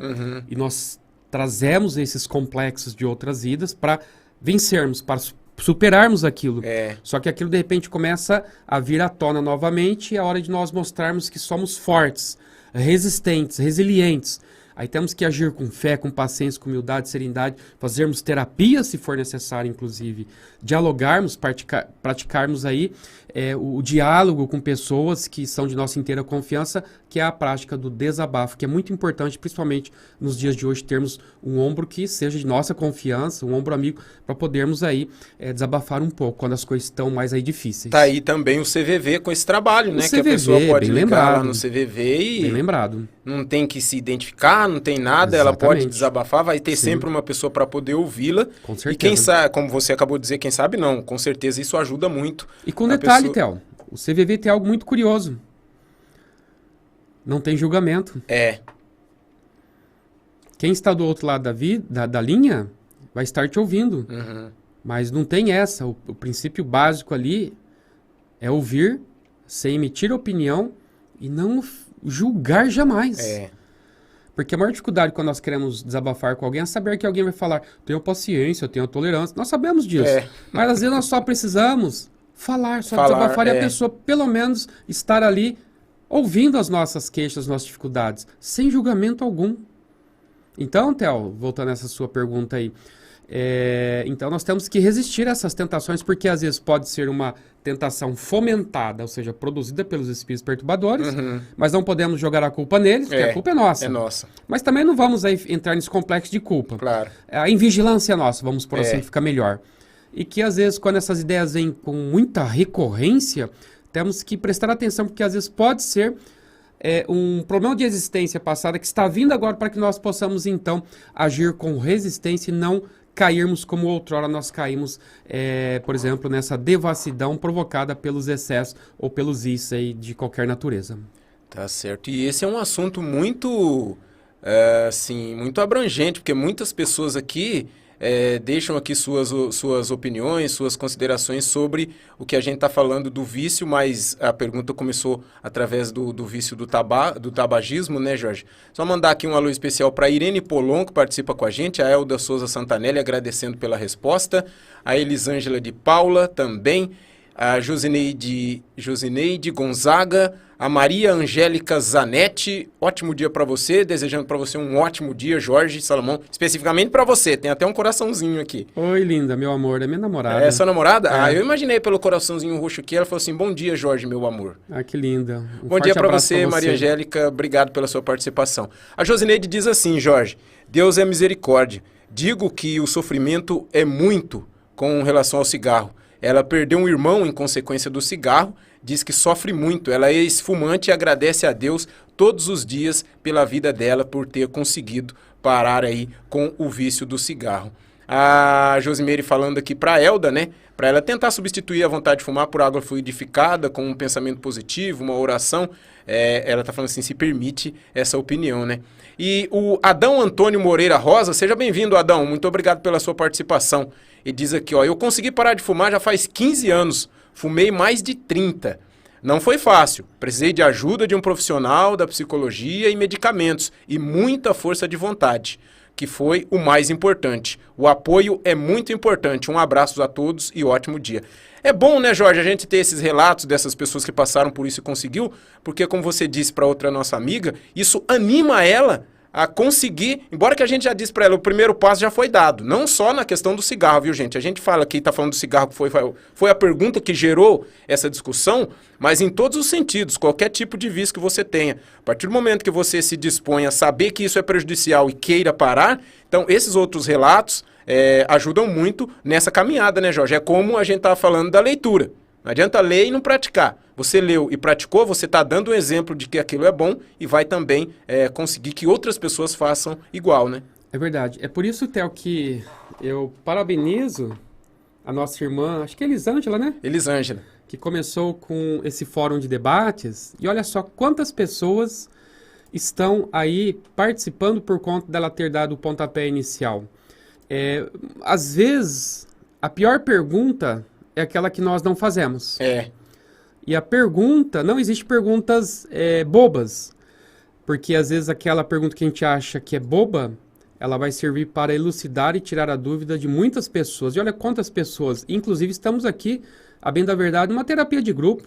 e nós trazemos esses complexos de outras vidas para vencermos, para superarmos aquilo. Só que aquilo de repente começa a vir à tona novamente e é hora de nós mostrarmos que somos fortes, resistentes, resilientes. Aí temos que agir com fé, com paciência, com humildade, serenidade, fazermos terapia se for necessário, inclusive, dialogarmos, praticarmos aí o diálogo com pessoas que são de nossa inteira confiança, que é a prática do desabafo, que é muito importante, principalmente nos dias de hoje, termos um ombro que seja de nossa confiança, um ombro amigo, para podermos aí desabafar um pouco quando as coisas estão mais aí difíceis. Tá aí também o CVV com esse trabalho, né? Que a pessoa pode ligar lá no CVV e bem lembrado. Não tem que se identificar, não tem nada, ela pode desabafar, vai ter sempre uma pessoa para poder ouvi-la. Com certeza. E quem sabe, como você acabou de dizer, quem sabe não, com certeza isso ajuda muito. E com detalhe, Theo, o CVV tem algo muito curioso. Não tem julgamento. Quem está do outro lado da linha vai estar te ouvindo. Mas não tem essa. O princípio básico ali é ouvir, sem emitir opinião e não julgar jamais. Porque a maior dificuldade quando nós queremos desabafar com alguém é saber que alguém vai falar, tenho paciência, eu tenho tolerância. Nós sabemos disso. Mas às vezes nós só precisamos falar, desabafar e a pessoa pelo menos estar ali ouvindo as nossas queixas, as nossas dificuldades, sem julgamento algum. Então, Theo, voltando a essa sua pergunta aí, Então nós temos que resistir a essas tentações, porque às vezes pode ser uma tentação fomentada, ou seja, produzida pelos espíritos perturbadores, mas não podemos jogar a culpa neles, porque a culpa é nossa. É nossa. Mas também não vamos aí entrar nesse complexo de culpa. Claro. A invigilância é nossa, vamos por assim, fica melhor. E que às vezes, quando essas ideias vêm com muita recorrência, temos que prestar atenção, porque às vezes pode ser um problema de existência passada que está vindo agora, para que nós possamos então agir com resistência e não cairmos como outrora nós caímos, por exemplo, nessa devassidão provocada pelos excessos ou pelos vícios aí de qualquer natureza. Tá certo. E esse é um assunto muito, muito abrangente, porque muitas pessoas aqui deixam aqui suas opiniões, suas considerações sobre o que a gente está falando do vício, mas a pergunta começou através do vício do tabagismo, né, Jorge? Só mandar aqui um alô especial para Irene Polon, que participa com a gente, a Elda Souza Santanelli agradecendo pela resposta, a Elisângela de Paula também, a Josineide Gonzaga, a Maria Angélica Zanetti, ótimo dia para você, desejando para você um ótimo dia, Jorge Salomão, especificamente para você, tem até um coraçãozinho aqui. Oi, linda, meu amor, é minha namorada. É sua namorada? Eu imaginei pelo coraçãozinho roxo aqui, ela falou assim, bom dia, Jorge, meu amor. Que linda. Bom dia para você, Maria Angélica, obrigado pela sua participação. A Josineide diz assim, Jorge, Deus é misericórdia, digo que o sofrimento é muito com relação ao cigarro. Ela perdeu um irmão em consequência do cigarro, diz que sofre muito. Ela é ex-fumante e agradece a Deus todos os dias pela vida dela, por ter conseguido parar aí com o vício do cigarro. A Josimeire falando aqui para a Elda, né? Para ela tentar substituir a vontade de fumar por água fluidificada, com um pensamento positivo, uma oração. Ela está falando assim, se permite essa opinião, né? E o Adão Antônio Moreira Rosa, seja bem-vindo, Adão. Muito obrigado pela sua participação. Ele diz aqui, ó, eu consegui parar de fumar já faz 15 anos. Fumei mais de 30. Não foi fácil. Precisei de ajuda de um profissional da psicologia e medicamentos. E muita força de vontade, que foi o mais importante. O apoio é muito importante. Um abraço a todos e ótimo dia. É bom, né, Jorge, a gente ter esses relatos dessas pessoas que passaram por isso e conseguiu, porque, como você disse para outra nossa amiga, isso anima ela a conseguir, embora que a gente já disse para ela, o primeiro passo já foi dado, não só na questão do cigarro, viu, gente? A gente fala aqui, tá falando do cigarro, que foi a pergunta que gerou essa discussão, mas em todos os sentidos, qualquer tipo de vício que você tenha. A partir do momento que você se dispõe a saber que isso é prejudicial e queira parar, então esses outros relatos ajudam muito nessa caminhada, né, Jorge? É como a gente estava falando da leitura. Não adianta ler e não praticar. Você leu e praticou, você está dando um exemplo de que aquilo é bom e vai também conseguir que outras pessoas façam igual, né? É verdade. É por isso, Theo, que eu parabenizo a nossa irmã, acho que é Elisângela, né? Elisângela. Que começou com esse fórum de debates. E olha só quantas pessoas estão aí participando por conta dela ter dado o pontapé inicial. Às vezes, a pior pergunta é aquela que nós não fazemos. E a pergunta, não existe perguntas bobas, porque às vezes aquela pergunta que a gente acha que é boba, ela vai servir para elucidar e tirar a dúvida de muitas pessoas. E olha quantas pessoas, inclusive estamos aqui, a bem da verdade, uma terapia de grupo.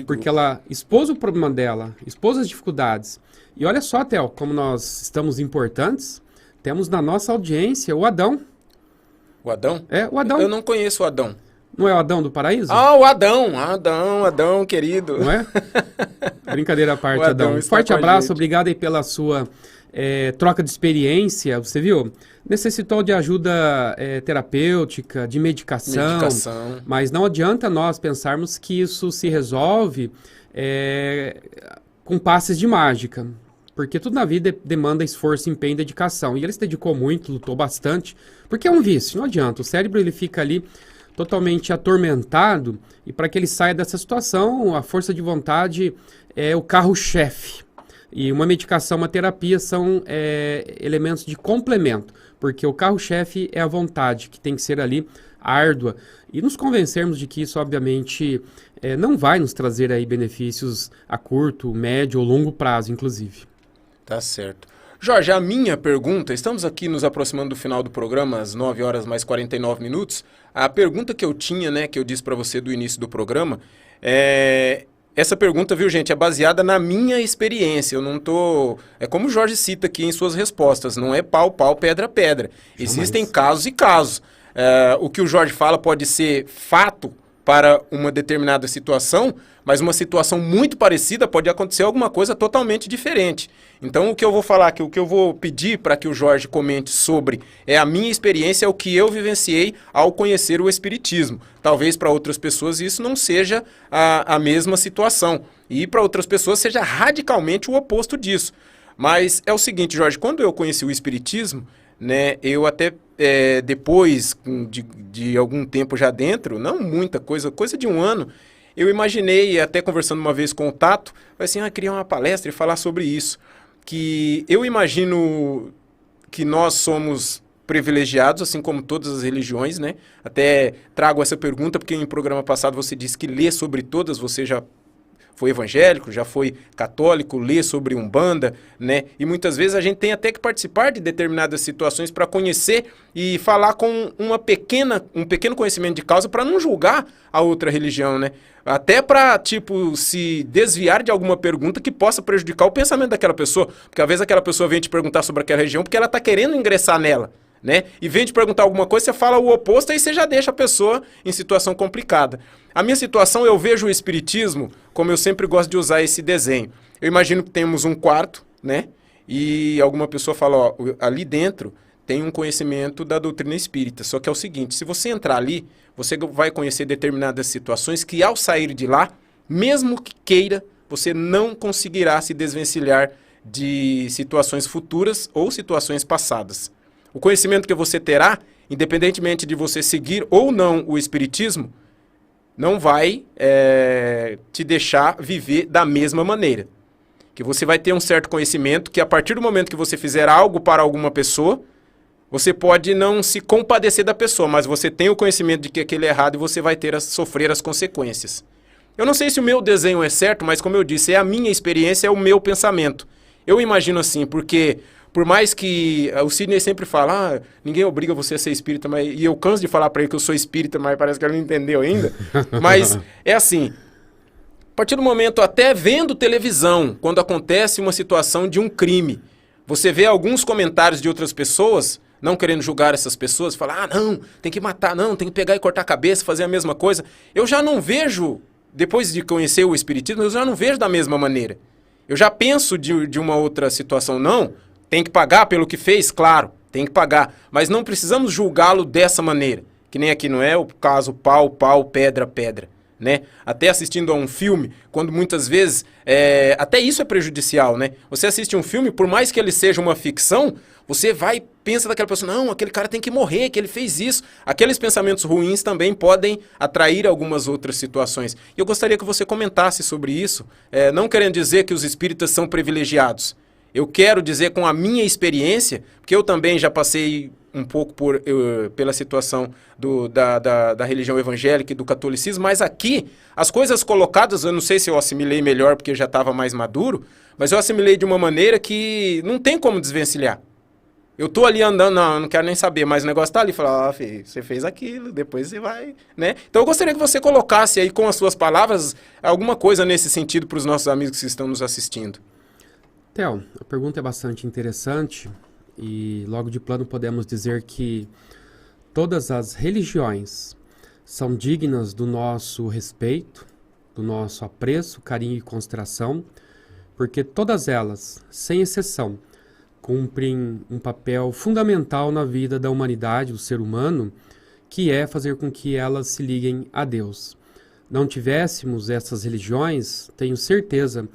Porque ela expôs o problema dela, expôs as dificuldades. E olha só, Theo, como nós estamos importantes, temos na nossa audiência o Adão. O Adão? O Adão. Eu não conheço o Adão. Não é o Adão do Paraíso? Ah, o Adão, querido. Não é? Brincadeira à parte, Adão. Forte abraço, obrigado aí pela sua troca de experiência. Você viu? Necessitou de ajuda terapêutica, de medicação. Mas não adianta nós pensarmos que isso se resolve com passes de mágica. Porque tudo na vida demanda esforço, empenho e dedicação. E ele se dedicou muito, lutou bastante, porque é um vício, não adianta. O cérebro ele fica ali totalmente atormentado, e para que ele saia dessa situação, a força de vontade é o carro-chefe. E uma medicação, uma terapia são elementos de complemento, porque o carro-chefe é a vontade, que tem que ser ali árdua. E nos convencermos de que isso, obviamente, não vai nos trazer aí benefícios a curto, médio ou longo prazo, inclusive. Tá certo. Jorge, a minha pergunta, estamos aqui nos aproximando do final do programa, às 9 horas mais 49 minutos. A pergunta que eu tinha, né, que eu disse para você do início do programa, essa pergunta, viu, gente, é baseada na minha experiência. Eu não tô... É como o Jorge cita aqui em suas respostas. Não é pau, pedra, pedra. Existem casos e casos. O que o Jorge fala pode ser fato para uma determinada situação, mas uma situação muito parecida pode acontecer alguma coisa totalmente diferente. Então, o que eu vou falar aqui, o que eu vou pedir para que o Jorge comente sobre é a minha experiência, é o que eu vivenciei ao conhecer o Espiritismo. Talvez para outras pessoas isso não seja a mesma situação. E para outras pessoas seja radicalmente o oposto disso. Mas é o seguinte, Jorge, quando eu conheci o Espiritismo, né, eu até depois de algum tempo já dentro, não muita coisa de um ano, eu imaginei, até conversando uma vez com o Tato, assim, criar uma palestra e falar sobre isso. Que eu imagino que nós somos privilegiados, assim como todas as religiões, né? Até trago essa pergunta, porque em programa passado você disse que lê sobre todas, você já foi evangélico, já foi católico, lê sobre Umbanda, né? E muitas vezes a gente tem até que participar de determinadas situações para conhecer e falar com um pequeno conhecimento de causa para não julgar a outra religião, né? Até para, se desviar de alguma pergunta que possa prejudicar o pensamento daquela pessoa. Porque às vezes aquela pessoa vem te perguntar sobre aquela religião porque ela está querendo ingressar nela, né? E vem te perguntar alguma coisa, você fala o oposto, aí você já deixa a pessoa em situação complicada. A minha situação, eu vejo o Espiritismo, como eu sempre gosto de usar esse desenho. Eu imagino que temos um quarto, né? E alguma pessoa fala, ali dentro tem um conhecimento da doutrina espírita. Só que é o seguinte, se você entrar ali, você vai conhecer determinadas situações que ao sair de lá, mesmo que queira, você não conseguirá se desvencilhar de situações futuras ou situações passadas. O conhecimento que você terá, independentemente de você seguir ou não o Espiritismo, não vai te deixar viver da mesma maneira. Que você vai ter um certo conhecimento que a partir do momento que você fizer algo para alguma pessoa, você pode não se compadecer da pessoa, mas você tem o conhecimento de que aquele é errado e você vai sofrer as consequências. Eu não sei se o meu desenho é certo, mas como eu disse, é a minha experiência, é o meu pensamento. Eu imagino assim, porque por mais que o Sidney sempre fala, ninguém obriga você a ser espírita, e eu canso de falar para ele que eu sou espírita, mas parece que ele não entendeu ainda. Mas é assim, a partir do momento, até vendo televisão, quando acontece uma situação de um crime, você vê alguns comentários de outras pessoas, não querendo julgar essas pessoas, falar, não, tem que matar, não, tem que pegar e cortar a cabeça, fazer a mesma coisa. Eu já não vejo, depois de conhecer o Espiritismo, eu já não vejo da mesma maneira. Eu já penso de uma outra situação, não, tem que pagar pelo que fez, claro, tem que pagar, mas não precisamos julgá-lo dessa maneira, que nem aqui não é o caso pau, pedra, pedra, né? Até assistindo a um filme, quando muitas vezes, até isso é prejudicial, né? Você assiste um filme, por mais que ele seja uma ficção, você vai e pensa daquela pessoa, não, aquele cara tem que morrer, que ele fez isso. Aqueles pensamentos ruins também podem atrair algumas outras situações. E eu gostaria que você comentasse sobre isso, não querendo dizer que os espíritas são privilegiados. Eu quero dizer com a minha experiência, porque eu também já passei um pouco pela situação da religião evangélica e do catolicismo, mas aqui, as coisas colocadas, eu não sei se eu assimilei melhor porque eu já estava mais maduro, mas eu assimilei de uma maneira que não tem como desvencilhar. Eu tô ali andando, não quero nem saber, mas o negócio tá ali, fala, filho, você fez aquilo, depois você vai, né? Então eu gostaria que você colocasse aí com as suas palavras alguma coisa nesse sentido para os nossos amigos que estão nos assistindo. Theo, a pergunta é bastante interessante e logo de plano podemos dizer que todas as religiões são dignas do nosso respeito, do nosso apreço, carinho e consideração, porque todas elas, sem exceção, cumprem um papel fundamental na vida da humanidade, do ser humano, que é fazer com que elas se liguem a Deus. Não tivéssemos essas religiões, tenho certeza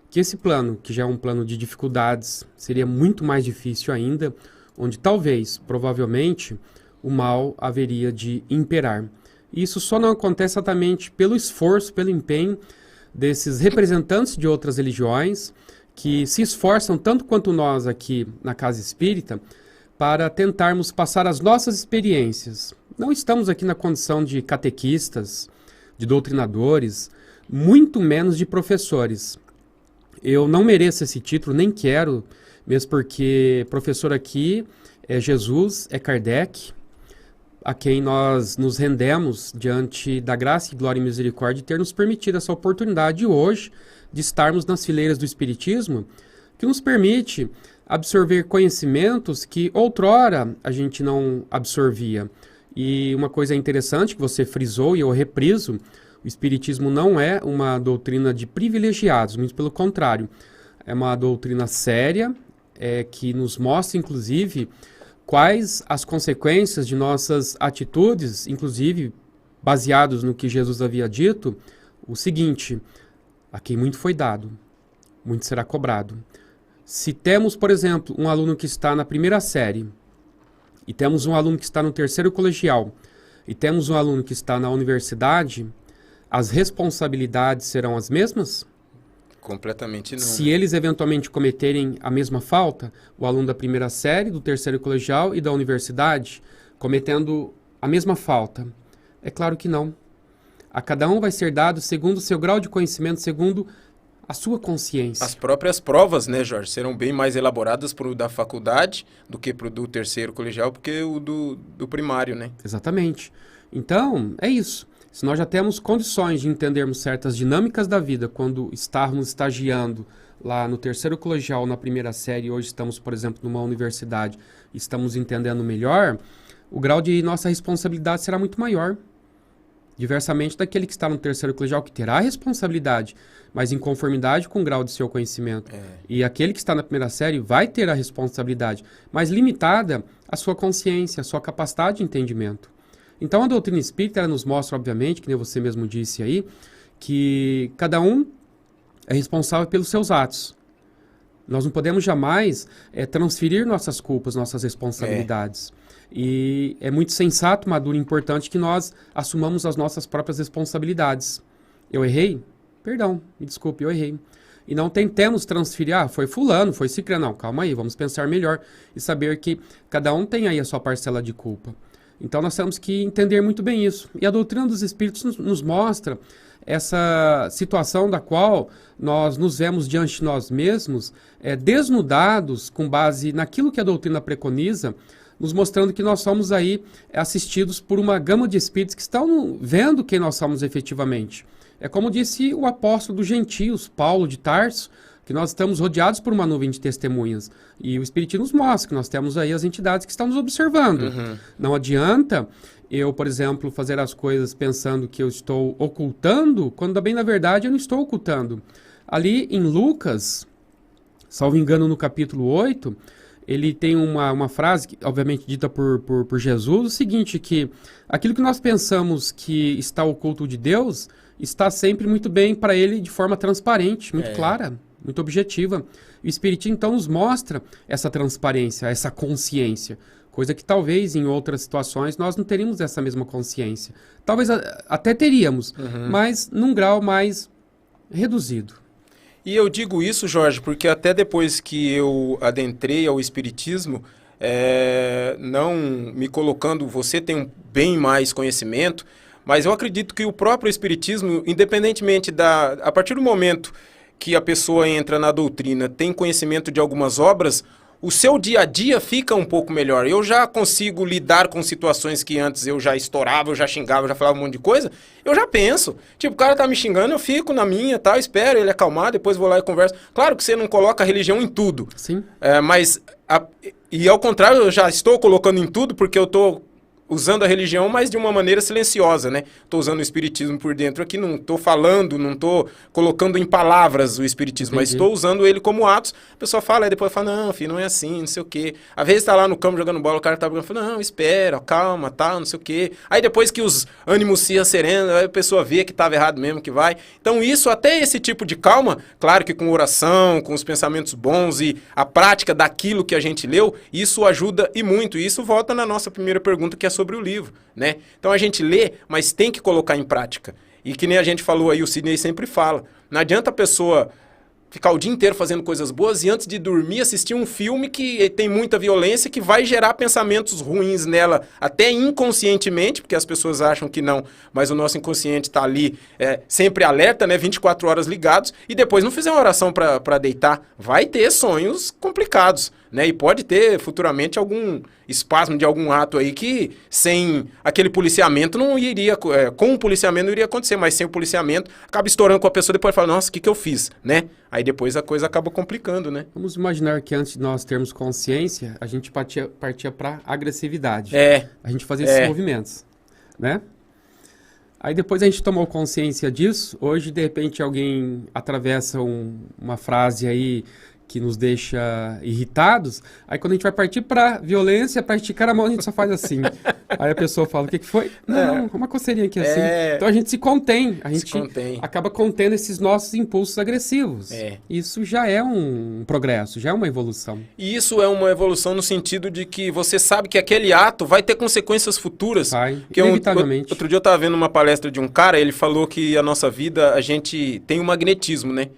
que esse plano, que já é um plano de dificuldades, seria muito mais difícil ainda, onde talvez, provavelmente, o mal haveria de imperar. Isso só não acontece exatamente pelo esforço, pelo empenho desses representantes de outras religiões, que se esforçam tanto quanto nós aqui na Casa Espírita para tentarmos passar as nossas experiências. Não estamos aqui na condição de catequistas, de doutrinadores, muito menos de professores. Eu não mereço esse título, nem quero, mesmo porque professor aqui é Jesus, é Kardec. a quem nós nos rendemos diante da graça, glória e misericórdia de ter nos permitido essa oportunidade hoje de estarmos nas fileiras do Espiritismo, que nos permite absorver conhecimentos que outrora a gente não absorvia. E uma coisa interessante que você frisou e eu repriso, o Espiritismo não é uma doutrina de privilegiados, muito pelo contrário. É uma doutrina séria, que nos mostra, inclusive, quais as consequências de nossas atitudes, inclusive baseados no que Jesus havia dito, o seguinte: a quem muito foi dado, muito será cobrado. Se temos, por exemplo, um aluno que está na primeira série, e temos um aluno que está no terceiro colegial, e temos um aluno que está na universidade, as responsabilidades serão as mesmas? Completamente não. Se eles eventualmente cometerem a mesma falta, o aluno da primeira série, do terceiro colegial e da universidade, cometendo a mesma falta, é claro que não. A cada um vai ser dado segundo o seu grau de conhecimento, segundo a sua consciência. As próprias provas, né, Jorge, serão bem mais elaboradas para o da faculdade do que para o do terceiro colegial, porque o do primário, né? Exatamente. Então, é isso. Se nós já temos condições de entendermos certas dinâmicas da vida quando estávamos estagiando lá no terceiro colegial, na primeira série, hoje estamos, por exemplo, numa universidade, estamos entendendo melhor, o grau de nossa responsabilidade será muito maior. Diversamente daquele que está no terceiro colegial, que terá a responsabilidade, mas em conformidade com o grau de seu conhecimento. E aquele que está na primeira série vai ter a responsabilidade, mas limitada à sua consciência, à sua capacidade de entendimento. Então a doutrina espírita ela nos mostra, obviamente, que nem você mesmo disse aí, que cada um é responsável pelos seus atos. Nós não podemos jamais transferir nossas culpas, nossas responsabilidades. E é muito sensato, maduro e importante que nós assumamos as nossas próprias responsabilidades. Eu errei? Perdão, me desculpe, eu errei. E não tentemos transferir, foi fulano, foi ciclano. Não, calma aí, vamos pensar melhor e saber que cada um tem aí a sua parcela de culpa. Então nós temos que entender muito bem isso. E a doutrina dos Espíritos nos mostra essa situação da qual nós nos vemos diante de nós mesmos, desnudados com base naquilo que a doutrina preconiza, nos mostrando que nós somos aí assistidos por uma gama de espíritos que estão vendo quem nós somos efetivamente. É como disse o apóstolo dos gentios, Paulo de Tarso, que nós estamos rodeados por uma nuvem de testemunhas. E o Espiritismo nos mostra que nós temos aí as entidades que estão nos observando. Uhum. Não adianta eu, por exemplo, fazer as coisas pensando que eu estou ocultando, quando bem na verdade eu não estou ocultando. Ali em Lucas, salvo engano no capítulo 8, ele tem uma frase, obviamente dita por Jesus, o seguinte, que aquilo que nós pensamos que está oculto de Deus, está sempre muito bem para ele de forma transparente, muito clara, muito objetiva. E o Espiritismo, então, nos mostra essa transparência, essa consciência, coisa que talvez em outras situações nós não teríamos essa mesma consciência. Talvez até teríamos, mas num grau mais reduzido. E eu digo isso, Jorge, porque até depois que eu adentrei ao Espiritismo, não me colocando, você tem bem mais conhecimento, mas eu acredito que o próprio Espiritismo, independentemente a partir do momento que a pessoa entra na doutrina, tem conhecimento de algumas obras, o seu dia a dia fica um pouco melhor. Eu já consigo lidar com situações que antes eu já estourava, eu já xingava, eu já falava um monte de coisa. Eu já penso. Tipo, o cara tá me xingando, eu fico na minha, tá? Espero ele acalmar, depois vou lá e converso. Claro que você não coloca a religião em tudo. Sim. E ao contrário, eu já estou colocando em tudo porque eu tô usando a religião, mas de uma maneira silenciosa, né? Estou usando o Espiritismo por dentro aqui, não estou falando, não estou colocando em palavras o Espiritismo, mas estou usando ele como atos. A pessoa fala, aí depois fala, não, filho, não é assim, não sei o quê. Às vezes está lá no campo jogando bola, o cara tá brigando, fala, não, espera, calma, tá, não sei o quê. Aí depois que os ânimos se serenos, aí a pessoa vê que estava errado mesmo, que vai. Então isso, até esse tipo de calma, claro que com oração, com os pensamentos bons e a prática daquilo que a gente leu, isso ajuda e muito. E isso volta na nossa primeira pergunta, que é sobre o livro, né? Então a gente lê, mas tem que colocar em prática. E que nem a gente falou aí, o Sidney sempre fala, não adianta a pessoa ficar o dia inteiro fazendo coisas boas e antes de dormir assistir um filme que tem muita violência, que vai gerar pensamentos ruins nela, até inconscientemente, porque as pessoas acham que não, mas o nosso inconsciente está ali sempre alerta, né? 24 horas ligados, e depois não fizer uma oração para deitar, vai ter sonhos complicados, né? E pode ter futuramente algum espasmo de algum ato aí que sem aquele policiamento não iria, com o policiamento não iria acontecer, mas sem o policiamento acaba estourando com a pessoa, depois fala, nossa, o que eu fiz, né? Aí depois a coisa acaba complicando, né? Vamos imaginar que antes de nós termos consciência, a gente partia para agressividade. A gente fazia esses movimentos, né? Aí depois a gente tomou consciência disso. Hoje, de repente, alguém atravessa uma frase aí que nos deixa irritados. Aí quando a gente vai partir para violência, para esticar a mão, a gente só faz assim. Aí a pessoa fala, o que foi? Não, uma coceirinha aqui assim. Então a gente se contém. A gente acaba contendo esses nossos impulsos agressivos. Isso já é um progresso, já é uma evolução. E isso é uma evolução no sentido de que você sabe que aquele ato vai ter consequências futuras. Vai, inevitavelmente. Outro dia eu estava vendo uma palestra de um cara, ele falou que a nossa vida, a gente tem um magnetismo, né?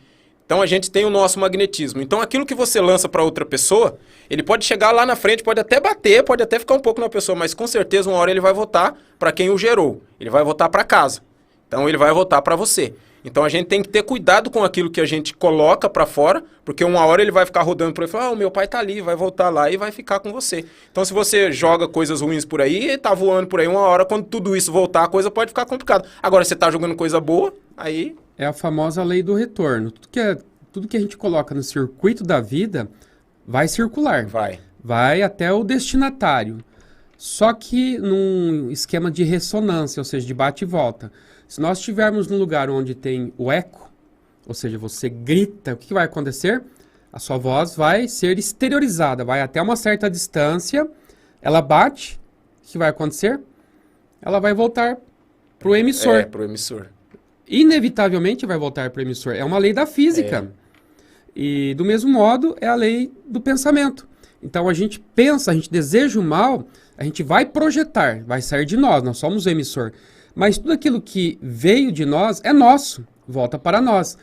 Então a gente tem o nosso magnetismo. Então aquilo que você lança para outra pessoa, ele pode chegar lá na frente, pode até bater, pode até ficar um pouco na pessoa, mas com certeza uma hora ele vai voltar para quem o gerou. Ele vai voltar para casa. Então ele vai voltar para você. Então a gente tem que ter cuidado com aquilo que a gente coloca para fora, porque uma hora ele vai ficar rodando por aí e falar, o meu pai tá ali, vai voltar lá e vai ficar com você. Então se você joga coisas ruins por aí, tá voando por aí, uma hora quando tudo isso voltar, a coisa pode ficar complicada. Agora você tá jogando coisa boa, aí... É a famosa lei do retorno. Tudo que a gente coloca no circuito da vida vai circular. Vai até o destinatário. Só que num esquema de ressonância, ou seja, de bate e volta. Se nós estivermos num lugar onde tem o eco, ou seja, você grita, o que vai acontecer? A sua voz vai ser exteriorizada, vai até uma certa distância, ela bate, o que vai acontecer? Ela vai voltar para o emissor. Para o emissor. Inevitavelmente vai voltar para o emissor. É uma lei da física. E do mesmo modo é a lei do pensamento. Então a gente pensa, a gente deseja o mal, a gente vai projetar, vai sair de nós somos o emissor. Mas tudo aquilo que veio de nós é nosso, volta para nós.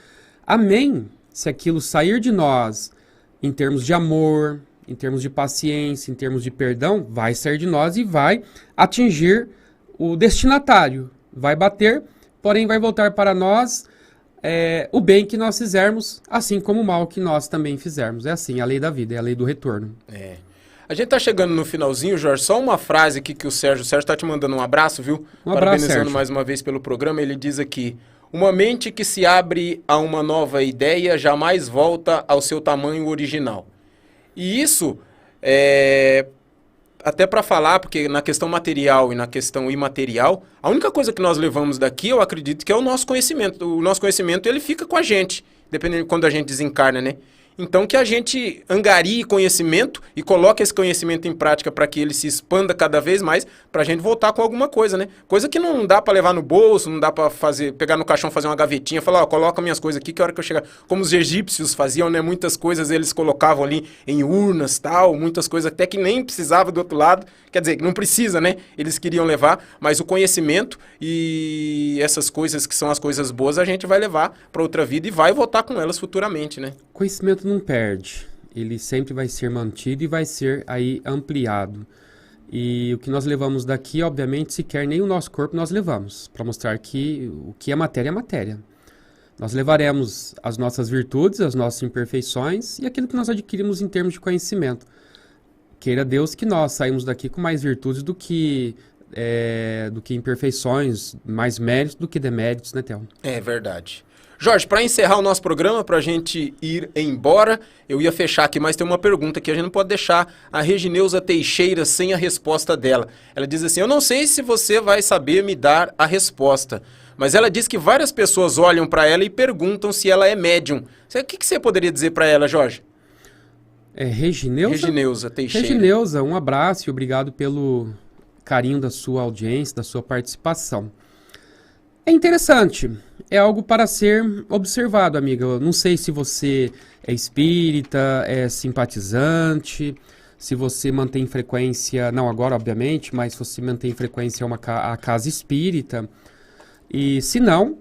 Amém? Se aquilo sair de nós em termos de amor, em termos de paciência, em termos de perdão, vai sair de nós e vai atingir o destinatário. Vai bater, porém vai voltar para nós o bem que nós fizermos, assim como o mal que nós também fizermos. É assim, a lei da vida, é a lei do retorno. A gente tá chegando no finalzinho, Jorge, só uma frase aqui que o Sérgio tá te mandando um abraço, viu? Um abraço, parabenizando Sérgio. Mais uma vez pelo programa, ele diz aqui, uma mente que se abre a uma nova ideia jamais volta ao seu tamanho original. E isso até para falar, porque na questão material e na questão imaterial, a única coisa que nós levamos daqui, eu acredito que é o nosso conhecimento. O nosso conhecimento, ele fica com a gente, dependendo de quando a gente desencarna, né? Então que a gente angarie conhecimento e coloque esse conhecimento em prática para que ele se expanda cada vez mais, para a gente voltar com alguma coisa, né? Coisa que não dá para levar no bolso, não dá para pegar no caixão, fazer uma gavetinha, falar, ó, coloca minhas coisas aqui que a hora que eu chegar... Como os egípcios faziam, né? Muitas coisas eles colocavam ali em urnas, tal, muitas coisas até que nem precisava do outro lado. Quer dizer, não precisa, né? Eles queriam levar, mas o conhecimento e essas coisas que são as coisas boas, a gente vai levar para outra vida e vai voltar com elas futuramente, né? Conhecimento não perde, ele sempre vai ser mantido e vai ser aí ampliado. E o que nós levamos daqui, obviamente, sequer nem o nosso corpo nós levamos, para mostrar que o que é matéria. Nós levaremos as nossas virtudes, as nossas imperfeições e aquilo que nós adquirimos em termos de conhecimento. Queira Deus que nós saímos daqui com mais virtudes do que imperfeições, mais méritos do que deméritos, né, Theo? É verdade. Jorge, para encerrar o nosso programa, para a gente ir embora, eu ia fechar aqui, mas tem uma pergunta que a gente não pode deixar a Regineuza Teixeira sem a resposta dela. Ela diz assim, eu não sei se você vai saber me dar a resposta, mas ela diz que várias pessoas olham para ela e perguntam se ela é médium. O que você poderia dizer para ela, Jorge? Regineuza? Regineuza Teixeira. Regineuza, um abraço e obrigado pelo carinho da sua audiência, da sua participação. É interessante, é algo para ser observado, amiga. Eu não sei se você é espírita, é simpatizante, se você mantém frequência, não agora obviamente, mas se você mantém frequência a casa espírita. E se não,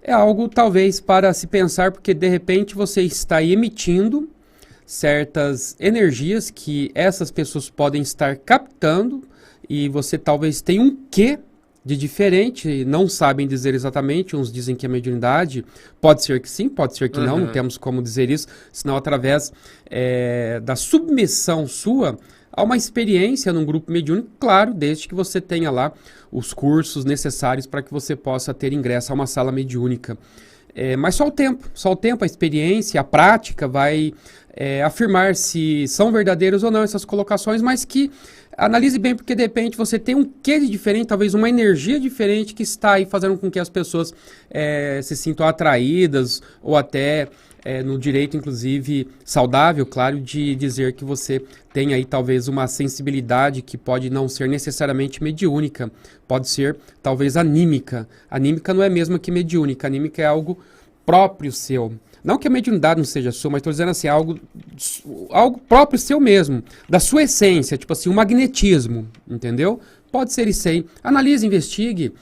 é algo talvez para se pensar, porque de repente você está emitindo certas energias que essas pessoas podem estar captando e você talvez tenha um quê de diferente, não sabem dizer exatamente, uns dizem que é mediunidade, pode ser que sim, pode ser que não temos como dizer isso, senão através da submissão sua a uma experiência num grupo mediúnico, claro, desde que você tenha lá os cursos necessários para que você possa ter ingresso a uma sala mediúnica. Mas só o tempo, a experiência, a prática vai afirmar se são verdadeiras ou não essas colocações, mas que analise bem, porque de repente você tem um quê de diferente, talvez uma energia diferente que está aí fazendo com que as pessoas se sintam atraídas ou até no direito, inclusive, saudável, claro, de dizer que você tem aí talvez uma sensibilidade que pode não ser necessariamente mediúnica, pode ser talvez anímica. Anímica não é a mesma que mediúnica, anímica é algo próprio seu. Não que a mediunidade não seja sua, mas estou dizendo assim, algo próprio seu mesmo, da sua essência, tipo assim, um magnetismo, entendeu? Pode ser isso aí. Analise, investigue,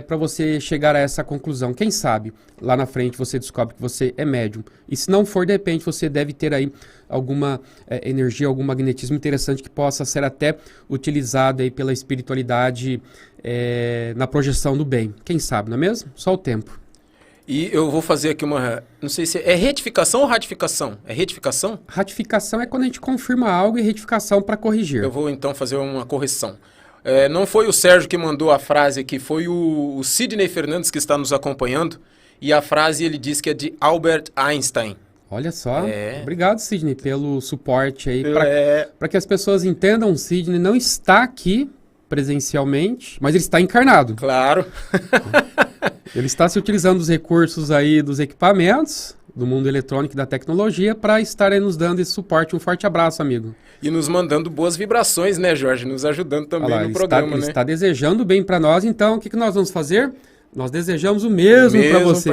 para você chegar a essa conclusão. Quem sabe, lá na frente você descobre que você é médium. E se não for, de repente, você deve ter aí alguma energia, algum magnetismo interessante que possa ser até utilizado aí pela espiritualidade na projeção do bem. Quem sabe, não é mesmo? Só o tempo. E eu vou fazer aqui não sei se é retificação ou ratificação? É retificação? Ratificação é quando a gente confirma algo e retificação para corrigir. Eu vou então fazer uma correção. Não foi o Sérgio que mandou a frase aqui, foi o Sidney Fernandes que está nos acompanhando. E a frase ele diz que é de Albert Einstein. Olha só, obrigado, Sidney, pelo suporte aí. Para que as pessoas entendam, o Sidney não está aqui presencialmente, mas ele está encarnado. Claro. Ele está se utilizando dos recursos aí dos equipamentos, do mundo eletrônico e da tecnologia, para estar aí nos dando esse suporte. Um forte abraço, amigo. E nos mandando boas vibrações, né, Jorge? Nos ajudando também no programa, né? Ele está desejando bem para nós, então o que nós vamos fazer? Nós desejamos o mesmo para você.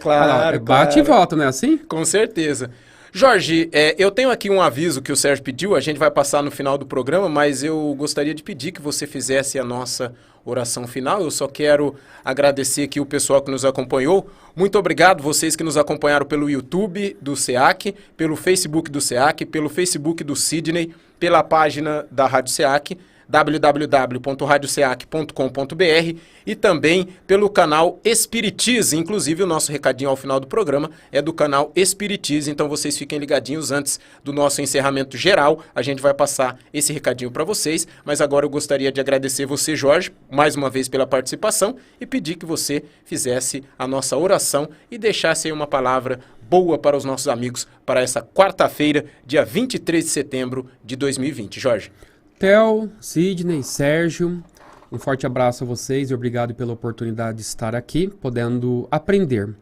Claro. Bate e volta, não é assim? Com certeza. Jorge, eu tenho aqui um aviso que o Sérgio pediu, a gente vai passar no final do programa, mas eu gostaria de pedir que você fizesse a nossa oração final. Eu só quero agradecer aqui o pessoal que nos acompanhou. Muito obrigado vocês que nos acompanharam pelo YouTube do SEAC, pelo Facebook do SEAC, pelo Facebook do Sidney, pela página da Rádio SEAC, www.radioseac.com.br e também pelo canal Espiritize. Inclusive o nosso recadinho ao final do programa é do canal Espiritize, então vocês fiquem ligadinhos antes do nosso encerramento geral, a gente vai passar esse recadinho para vocês, mas agora eu gostaria de agradecer você, Jorge, mais uma vez pela participação e pedir que você fizesse a nossa oração e deixasse aí uma palavra boa para os nossos amigos para essa quarta-feira, dia 23 de setembro de 2020. Jorge. Theo, Sidney, Sérgio, um forte abraço a vocês e obrigado pela oportunidade de estar aqui, podendo aprender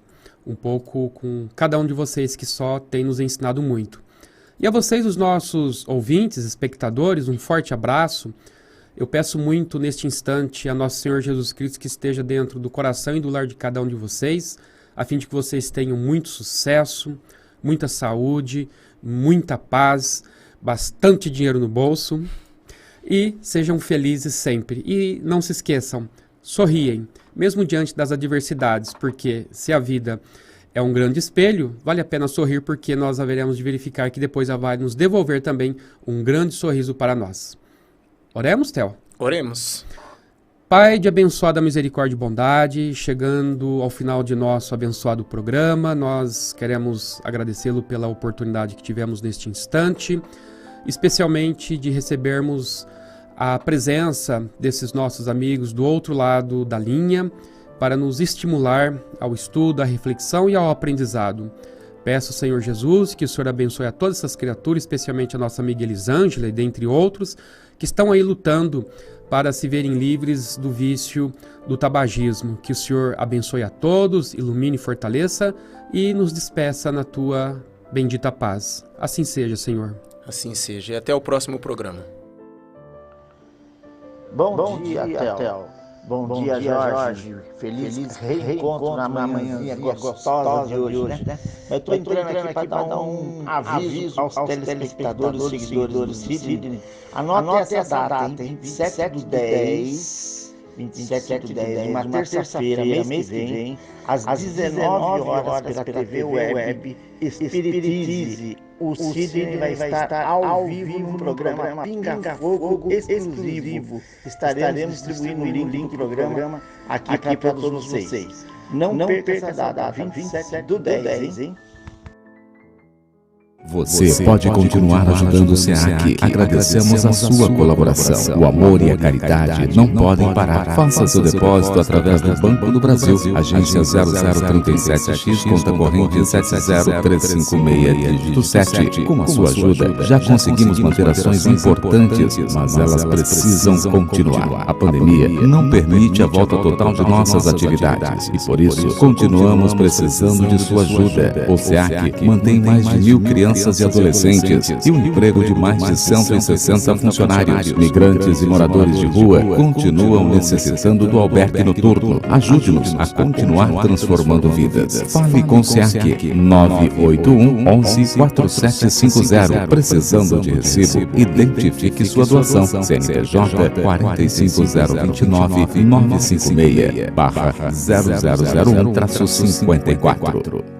um pouco com cada um de vocês que só tem nos ensinado muito. E a vocês, os nossos ouvintes, espectadores, um forte abraço. Eu peço muito neste instante a Nosso Senhor Jesus Cristo que esteja dentro do coração e do lar de cada um de vocês, a fim de que vocês tenham muito sucesso, muita saúde, muita paz, bastante dinheiro no bolso. E sejam felizes sempre. E não se esqueçam, sorriem, mesmo diante das adversidades, porque se a vida é um grande espelho, vale a pena sorrir, porque nós haveremos de verificar que depois ela vai nos devolver também um grande sorriso para nós. Oremos, Theo? Oremos. Pai de abençoada misericórdia e bondade, chegando ao final de nosso abençoado programa, nós queremos agradecê-lo pela oportunidade que tivemos neste instante, especialmente de recebermos a presença desses nossos amigos do outro lado da linha para nos estimular ao estudo, à reflexão e ao aprendizado. Peço, Senhor Jesus, que o Senhor abençoe a todas essas criaturas, especialmente a nossa amiga Elisângela e dentre outros, que estão aí lutando para se verem livres do vício do tabagismo. Que o Senhor abençoe a todos, ilumine e fortaleça e nos despeça na tua bendita paz. Assim seja, Senhor. Assim seja. E até o próximo programa. Bom dia, Theo. Bom dia, Jorge. Feliz reencontro na manhãzinha gostosa de hoje, né? Eu estou entrando aqui para dar um aviso aos telespectadores e seguidores do Sidney. Anote essa data, hein? 27/10 27/10, uma terça-feira, mês que vem, às 19 horas, pela TV Web Espiritize. O Sidney vai estar ao vivo no programa Pinga Fogo exclusivo. Estaremos distribuindo o link do programa aqui para todos vocês. Não perca essa data, 27/10, hein? Você pode continuar ajudando o SEAC. Agradecemos a sua colaboração. O amor e a caridade não podem parar. Faça seu depósito através do Banco do Brasil. Agência 0037X, conta corrente 70356, dígito 7. Com a sua ajuda, já conseguimos manter ações importantes, mas elas precisam continuar. A pandemia não permite a volta total de nossas atividades e, por isso, continuamos precisando de sua ajuda. O SEAC mantém mais de 1.000 crianças e adolescentes e o emprego de mais de 160 funcionários. Migrantes e moradores de rua continuam necessitando do albergue noturno. Ajude-nos a continuar transformando vidas. Fale com o SEAC 981 11 4750. Precisando de recibo, identifique sua doação. CNPJ 45029 956/0001-54.